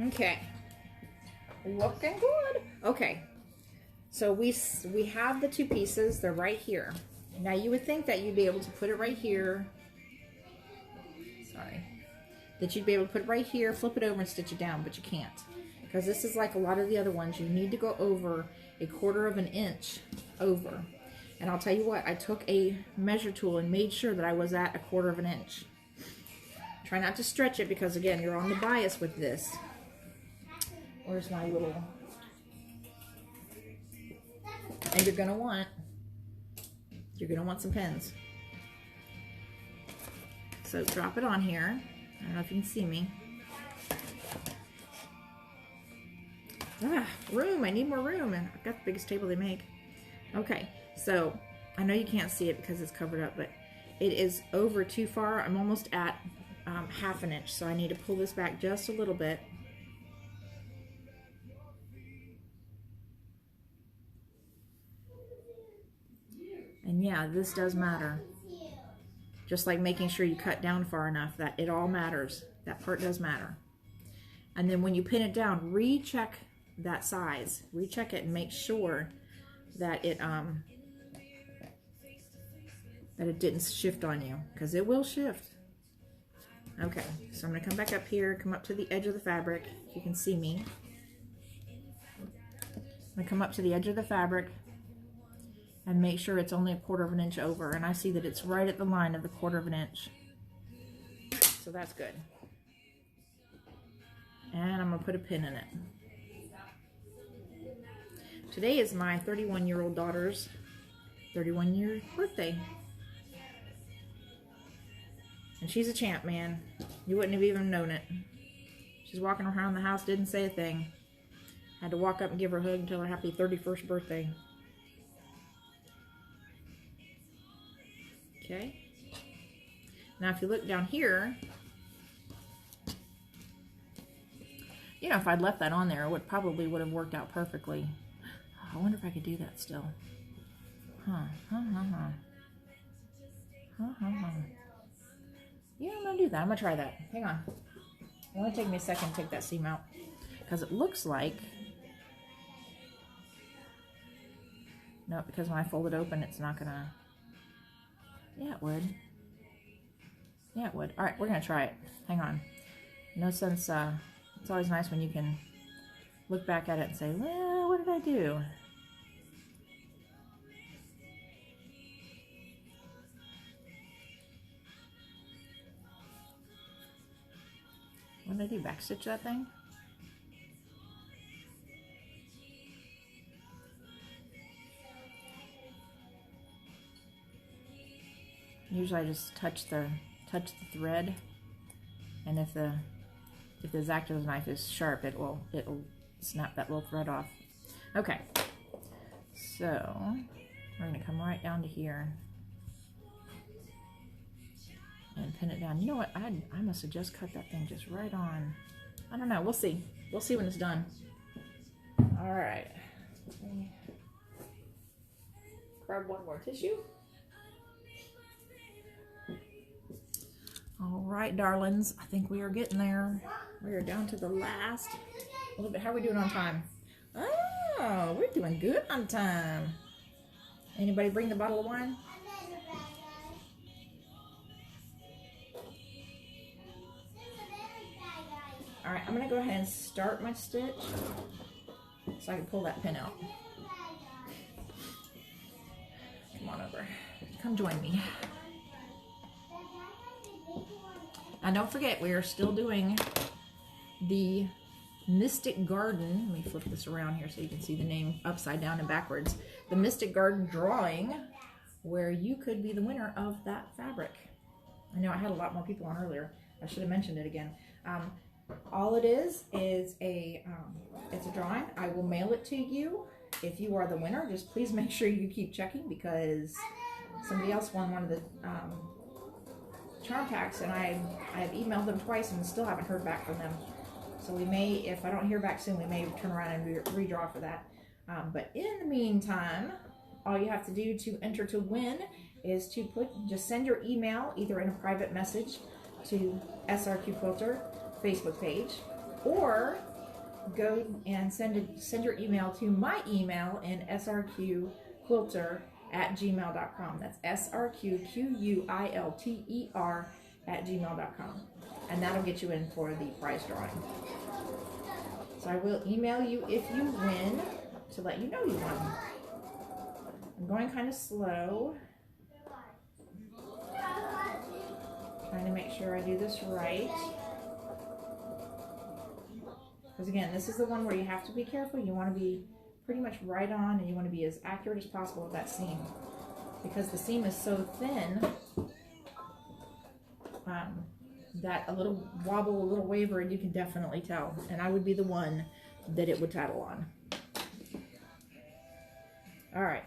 A: Okay, looking good. Okay, so we have the two pieces. They're right here. Now you would think that you'd be able to put it right here. Sorry. That you'd be able to put it right here, flip it over and stitch it down, but you can't. Because this is like a lot of the other ones. You need to go over 1/4 of an inch over. And I'll tell you what, I took a measure tool and made sure that I was at 1/4 of an inch. Try not to stretch it because again, you're on the bias with this. Where's my little... And you're gonna want some pins. So drop it on here. I don't know if you can see me. Room, I need more room. And I've got the biggest table they make. Okay, so I know you can't see it because it's covered up, but it is over too far. I'm almost at 1/2 an inch, so I need to pull this back just a little bit. And yeah, this does matter. Just like making sure you cut down far enough, that it all matters. That part does matter. And then when you pin it down, recheck that size. Recheck it and make sure that it didn't shift on you, because it will shift. Okay, so I'm going to come back up here, come up to the edge of the fabric, if you can see me. I'm going to come up to the edge of the fabric and make sure it's only 1/4 of an inch over, and I see that it's right at the line of the 1/4 of an inch. So that's good. And I'm going to put a pin in it. Today is my 31-year-old daughter's 31-year birthday. And she's a champ, man. You wouldn't have even known it. She's walking around the house, didn't say a thing. Had to walk up and give her a hug until her happy 31st birthday. Okay. Now if you look down here, you know, if I'd left that on there, it probably would have worked out perfectly. I wonder if I could do that still. Yeah, I'm gonna do that. I'm gonna try that. Hang on. It only take me a second to take that seam out, because it looks like, no, because when I fold it open, it's not gonna. Yeah, it would. Yeah, it would. All right, we're gonna try it. Hang on. No sense. It's always nice when you can look back at it and say, well, what did I do? What did I do? Backstitch that thing? Usually I just touch the thread, and if the X-Acto knife is sharp, it'll snap that little thread off. Okay, so we're gonna come right down to here and pin it down. You know what? I must have just cut that thing just right on. I don't know. We'll see. We'll see when it's done. All right. Let me grab one more tissue. All right, darlings. I think we are getting there. We are down to the last little bit. How are we doing on time? Oh, we're doing good on time. Anybody bring the bottle of wine? All right, I'm gonna go ahead and start my stitch so I can pull that pin out. Come on over come join me. And don't forget, we are still doing the Mystic Garden. Let me flip this around here so you can see the name upside down and backwards. The Mystic Garden drawing, where you could be the winner of that fabric. I know I had a lot more people on earlier. I should have mentioned it again. All it is it's a drawing. I will mail it to you. If you are the winner, just please make sure you keep checking, because somebody else won one of the charm packs, and I've emailed them twice and still haven't heard back from them. So we may, if I don't hear back soon, we may turn around and redraw for that. But in the meantime, all you have to do to enter to win is to just send your email either in a private message to SRQ Quilter Facebook page, or go and send your email to my email in srqquilter@gmail.com. That's srqquilter@gmail.com. And that'll get you in for the prize drawing. So I will email you if you win to let you know you won. I'm going kind of slow, trying to make sure I do this right. Because again, this is the one where you have to be careful. You want to be pretty much right on, and you want to be as accurate as possible with that seam. Because the seam is so thin that a little wobble, a little waver, and you can definitely tell. And I would be the one that it would tattle on. All right.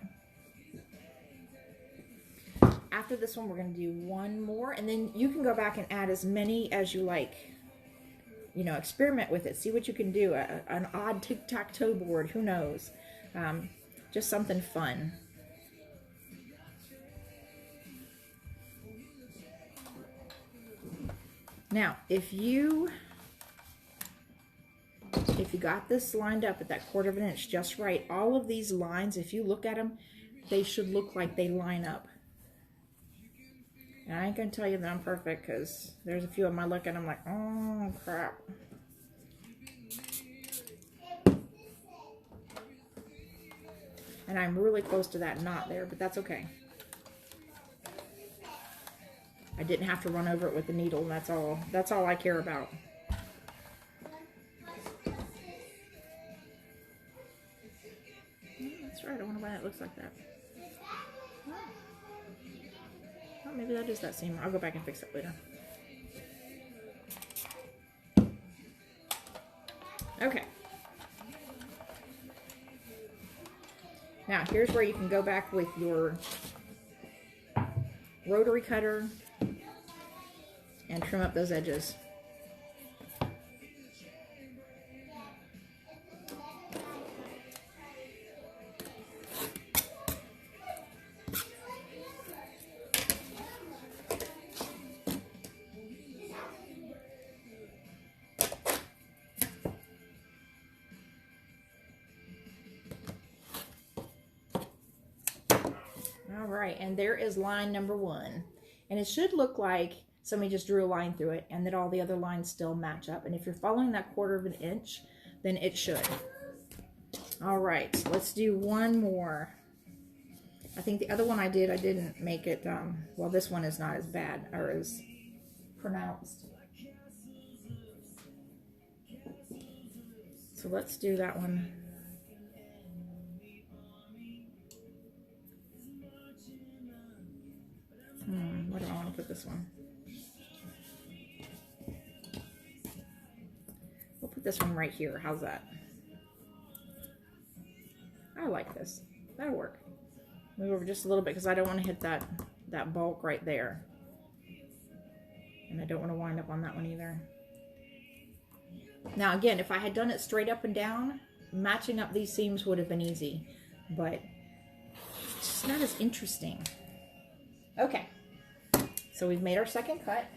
A: After this one, we're going to do one more, and then you can go back and add as many as you like. You know, experiment with it. See what you can do. An odd tic-tac-toe board. Who knows? Just something fun. Now, if you got this lined up at that 1/4 of an inch just right, all of these lines, if you look at them, they should look like they line up. And I ain't gonna tell you that I'm perfect, because there's a few of them I look at and I'm like, oh crap. And I'm really close to that knot there, but that's okay. I didn't have to run over it with the needle, and that's all I care about. That's right, I wonder why that looks like that. Oh, maybe that is that seam. I'll go back and fix it later. Okay. Now, here's where you can go back with your rotary cutter and trim up those edges. Alright, and there is line number 1. And it should look like somebody just drew a line through it and that all the other lines still match up. And if you're following that 1/4 of an inch, then it should. Alright, let's do one more. I think the other one I didn't make it, well, this one is not as bad or as pronounced. So let's do that one. Where do I want to put this one? We'll put this one right here. How's that? I like this. That'll work. Move over just a little bit because I don't want to hit that bulk right there. And I don't want to wind up on that one either. Now again, if I had done it straight up and down, matching up these seams would have been easy. But it's just not as interesting. Okay. So we've made our second cut.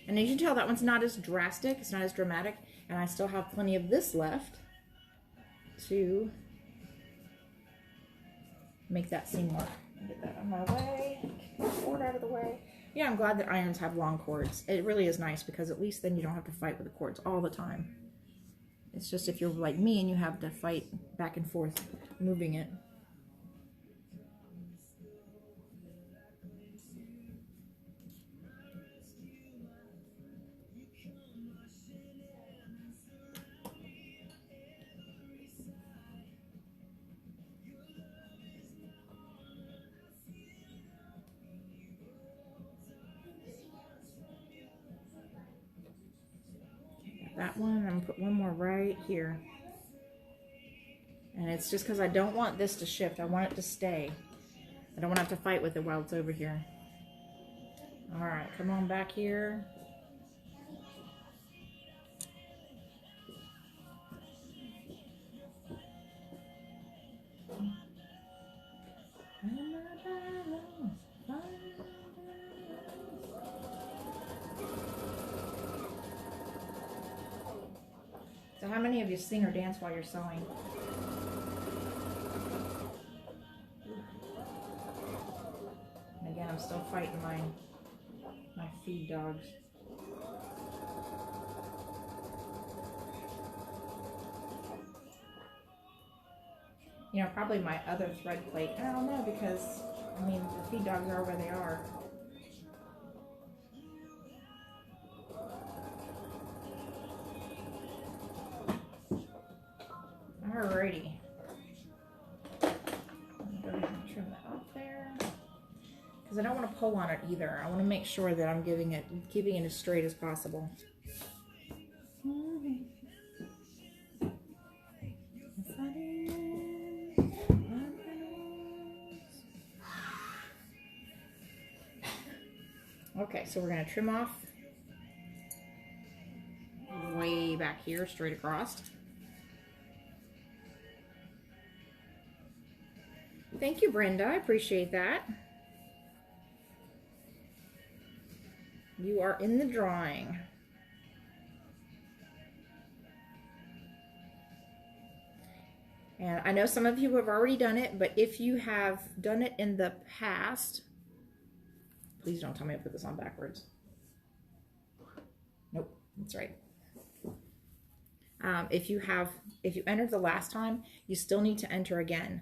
A: And as you can tell, that one's not as drastic, it's not as dramatic, and I still have plenty of this left to make that seam work. Get that out of my way, get the cord out of the way. Yeah, I'm glad that irons have long cords. It really is nice because at least then you don't have to fight with the cords all the time. It's just if you're like me and you have to fight back and forth moving it. that one. I'm gonna put one more right here. And it's just because I don't want this to shift. I want it to stay. I don't want to have to fight with it while it's over here. All right, come on back here. So how many of you sing or dance while you're sewing? And again, I'm still fighting my feed dogs. You know, probably my other thread plate. I don't know, because, I mean, the feed dogs are where they are. Alrighty. I'm going to go ahead and trim that off there. Because I don't want to pull on it either. I want to make sure that I'm keeping it as straight as possible. Okay, so we're going to trim off way back here, straight across. Thank you, Brenda. I appreciate that. You are in the drawing. And I know some of you have already done it, but if you have done it in the past, please don't tell me to put this on backwards. Nope, that's right. If you entered the last time, you still need to enter again.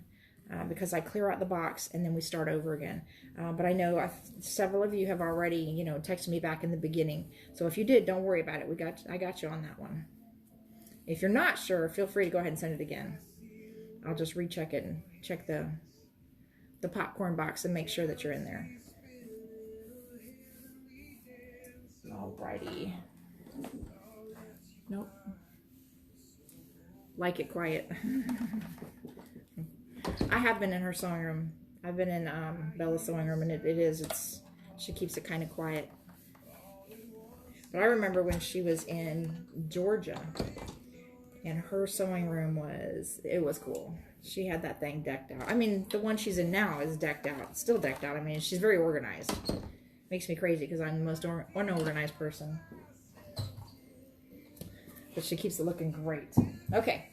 A: Because I clear out the box and then we start over again. But I know several of you have already, you know, texted me back in the beginning. So if you did, don't worry about it. I got you on that one. If you're not sure, feel free to go ahead and send it again. I'll just recheck it and check the popcorn box and make sure that you're in there. Alrighty. Nope. Like it quiet. I have been in her sewing room. I've been in Bella's sewing room, and she keeps it kind of quiet. But I remember when she was in Georgia, and her sewing room was cool. She had that thing decked out. I mean, the one she's in now is decked out, still decked out. I mean, she's very organized. Makes me crazy because I'm the most unorganized person. But she keeps it looking great. Okay.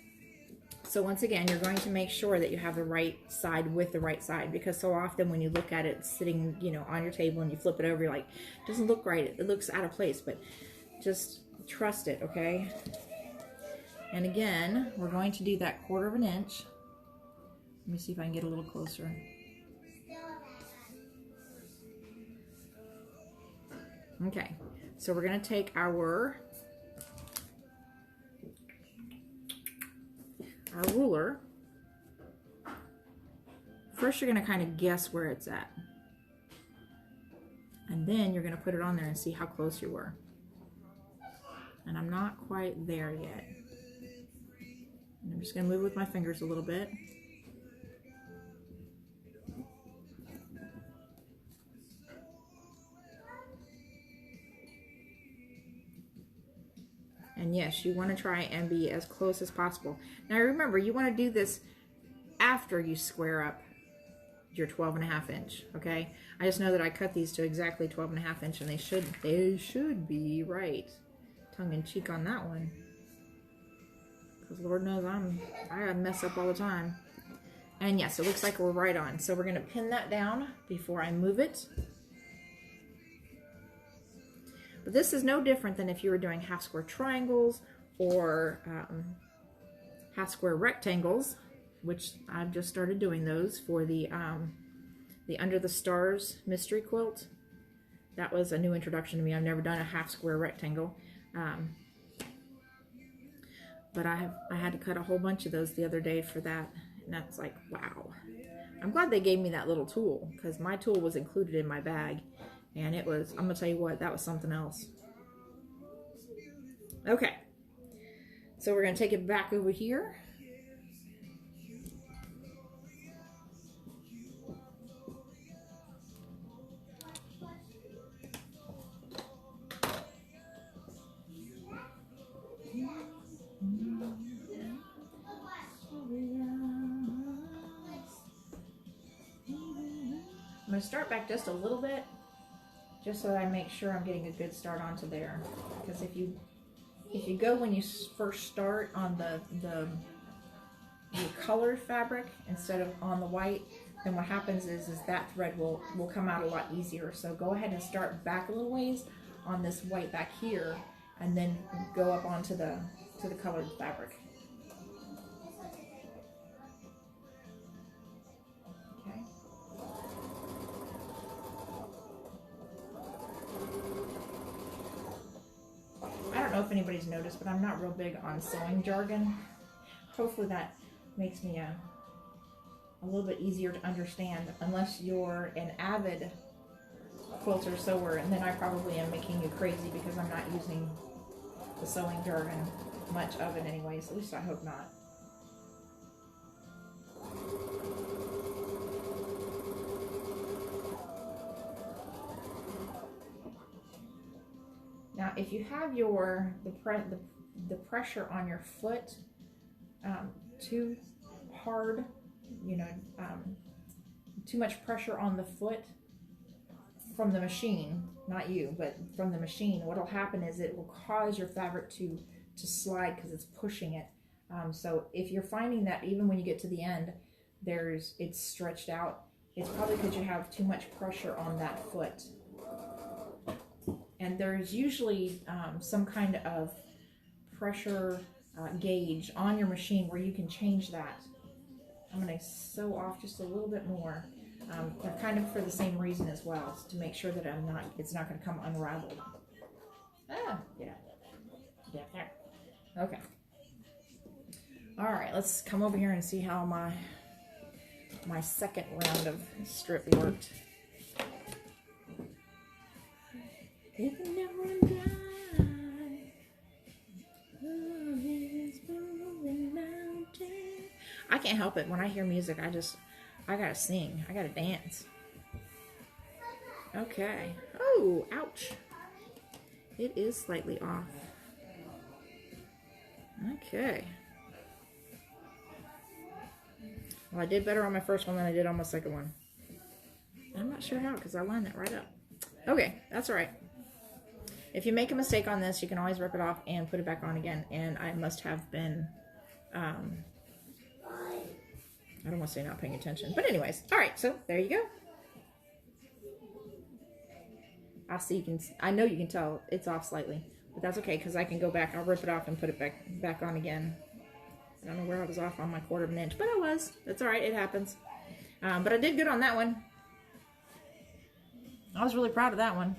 A: So once again, you're going to make sure that you have the right side with the right side, because so often when you look at it sitting, you know, on your table and you flip it over, you're like, it doesn't look right. It looks out of place, but just trust it, okay? And again, we're going to do that 1/4 of an inch. Let me see if I can get a little closer. Okay, so we're going to take our ruler. First, you're going to kind of guess where it's at. And then you're going to put it on there and see how close you were. And I'm not quite there yet. And I'm just going to move with my fingers a little bit. And yes, you want to try and be as close as possible. Now remember, you want to do this after you square up your 12.5 inch, okay? I just know that I cut these to exactly 12.5 inch, and they should be right. Tongue in cheek on that one. Because Lord knows I mess up all the time. And yes, it looks like we're right on. So we're going to pin that down before I move it. But this is no different than if you were doing half square triangles or half square rectangles, which I've just started doing those for the Under the Stars mystery quilt. That was a new introduction to me. I've never done a half square rectangle. But I had to cut a whole bunch of those the other day for that, and that's like, wow. I'm glad they gave me that little tool, because my tool was included in my bag. And it was, I'm going to tell you what, that was something else. Okay. So we're going to take it back over here. I'm going to start back just a little bit, just so that I make sure I'm getting a good start onto there. Because if you go when you first start on the colored fabric instead of on the white, then what happens is that thread will come out a lot easier. So go ahead and start back a little ways on this white back here, and then go up onto the colored fabric. I don't know if anybody's noticed, but I'm not real big on sewing jargon. Hopefully that makes me a little bit easier to understand, unless you're an avid quilter sewer, and then I probably am making you crazy because I'm not using the sewing jargon, much of it anyways. At least I hope not. Now, if you have the pressure on your foot too hard, too much pressure on the foot from the machine, not you, but from the machine, what'll happen is it will cause your fabric to slide because it's pushing it. So if you're finding that even when you get to the end, it's stretched out, it's probably because you have too much pressure on that foot. And there's usually some kind of pressure gauge on your machine where you can change that. I'm going to sew off just a little bit more, kind of for the same reason as well, to make sure that it's not going to come unraveled. Yeah, there. Okay. All right, let's come over here and see how my second round of strip worked. I can't help it. When I hear music, I gotta sing. I gotta dance. Okay. Oh, ouch. It is slightly off. Okay. Well, I did better on my first one than I did on my second one. I'm not sure how, because I lined that right up. Okay, that's all right. If you make a mistake on this, you can always rip it off and put it back on again. And I must have been, I don't want to say not paying attention. But anyways, all right, so there you go. I know you can tell it's off slightly, but that's okay because I can go back. I'll rip it off and put it back on again. I don't know where I was off on my 1/4 of an inch, but I was. That's all right, it happens. But I did good on that one. I was really proud of that one.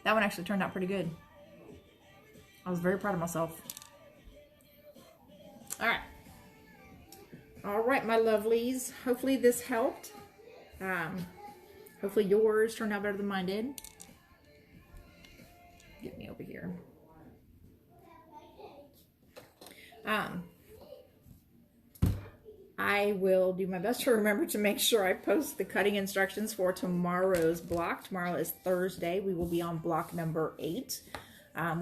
A: That one actually turned out pretty good. I was very proud of myself. All right, my lovelies. Hopefully this helped. Hopefully yours turned out better than mine did. Get me over here. I will do my best to remember to make sure I post the cutting instructions for tomorrow's block. Tomorrow is Thursday. We will be on block number 8.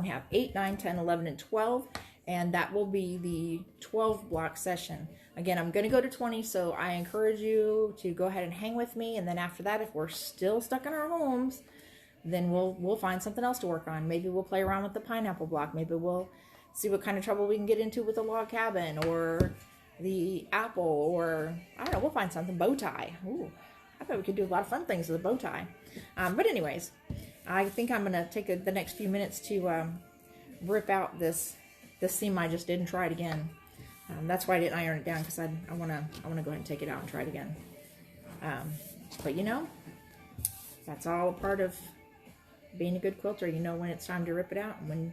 A: We have 8, 9, 10, 11, and 12, and that will be the 12 block session. Again, I'm going to go to 20, so I encourage you to go ahead and hang with me, and then after that, if we're still stuck in our homes, then we'll find something else to work on. Maybe we'll play around with the pineapple block. Maybe we'll see what kind of trouble we can get into with the log cabin, or the apple, or I don't know, we'll find something. Bow tie. Ooh, I bet we could do a lot of fun things with a bow tie. But anyways, I think I'm gonna take the next few minutes to rip out this seam I just did and try it again. That's why I didn't iron it down, because I wanna go ahead and take it out and try it again. But you know, that's all a part of being a good quilter. You know when it's time to rip it out, and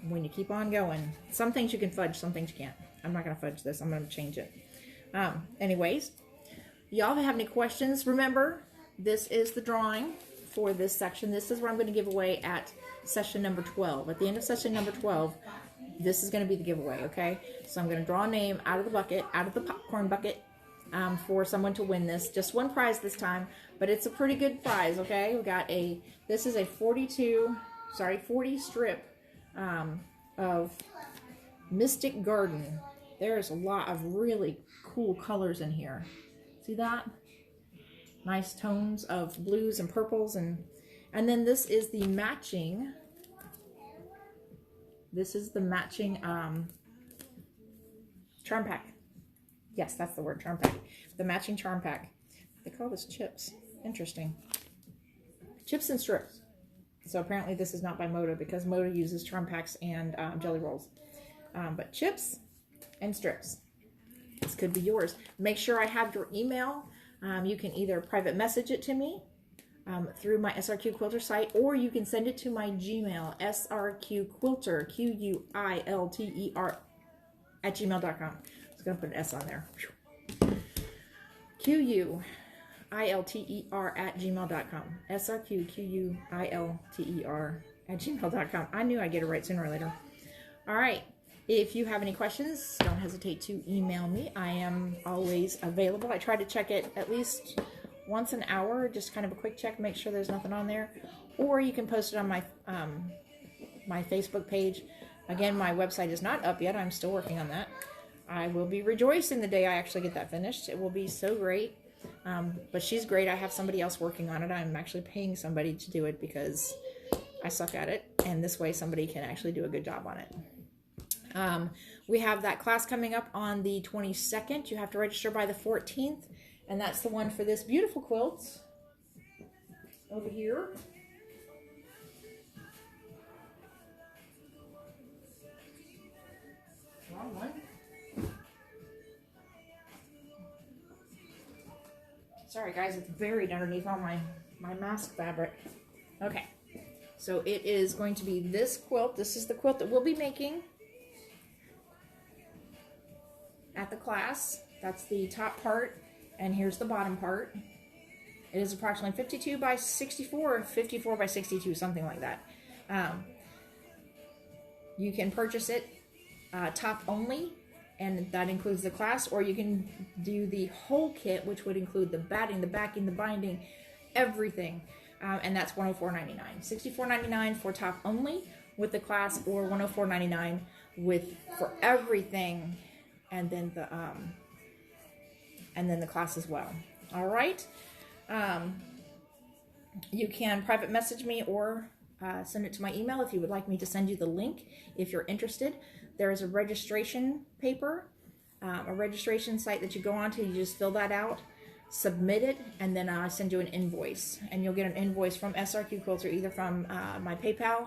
A: when you keep on going. Some things you can fudge, some things you can't. I'm not going to fudge this. I'm going to change it. Anyways, y'all have any questions? Remember, this is the drawing for this section. This is what I'm going to give away at session number 12. At the end of session number 12, this is going to be the giveaway, okay? So I'm going to draw a name out of the bucket, out of the popcorn bucket, for someone to win this. Just one prize this time, but it's a pretty good prize, okay? We got this is a 40 strip of Mystic Garden. There's a lot of really cool colors in here. See that? Nice tones of blues and purples, and then this is the matching. This is the matching charm pack. Yes, that's the word, charm pack. The matching charm pack. They call this chips. Interesting. Chips and strips. So apparently this is not by Moda, because Moda uses charm packs and jelly rolls. But chips and strips. This could be yours. Make sure I have your email. You can either private message it to me through my SRQ Quilter site, or you can send it to my Gmail, srqquilter, QUILTER, @gmail.com. I was going to put an S on there. QUILTER @gmail.com. srqquilter @gmail.com. I knew I'd get it right sooner or later. All right. If you have any questions, don't hesitate to email me. I am always available. I try to check it at least once an hour, just kind of a quick check, make sure there's nothing on there. Or you can post it on my my Facebook page. Again, my website is not up yet. I'm still working on that. I will be rejoicing the day I actually get that finished. It will be so great. But she's great. I have somebody else working on it. I'm actually paying somebody to do it because I suck at it. And this way somebody can actually do a good job on it. We have that class coming up on the 22nd. You have to register by the 14th. And that's the one for this beautiful quilt over here. Wrong one. Sorry guys, it's buried underneath all my mask fabric. Okay, so it is going to be this quilt. This is the quilt that we'll be making at the class. That's the top part, and here's the bottom part. It is approximately 52 by 64, or 54 by 62, something like that. You can purchase it top only, and that includes the class, or you can do the whole kit, which would include the batting, the backing, the binding, everything, and that's $104.99. $64.99 for top only with the class, or $104.99 for everything, and then the class as well. All right. You can private message me or send it to my email if you would like me to send you the link if you're interested. There is a registration paper, a registration site that you go onto. You just fill that out, submit it, and then I send you an invoice. And you'll get an invoice from SRQ Quilter, either from my PayPal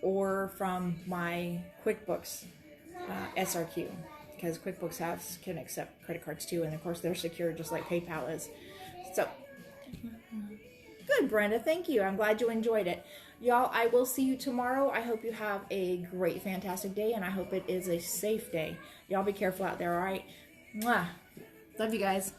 A: or from my QuickBooks SRQ, because QuickBooks can accept credit cards too, and of course they're secure just like PayPal is. So, good, Brenda. Thank you. I'm glad you enjoyed it. Y'all, I will see you tomorrow. I hope you have a great, fantastic day, and I hope it is a safe day. Y'all be careful out there, all right? Mwah. Love you guys.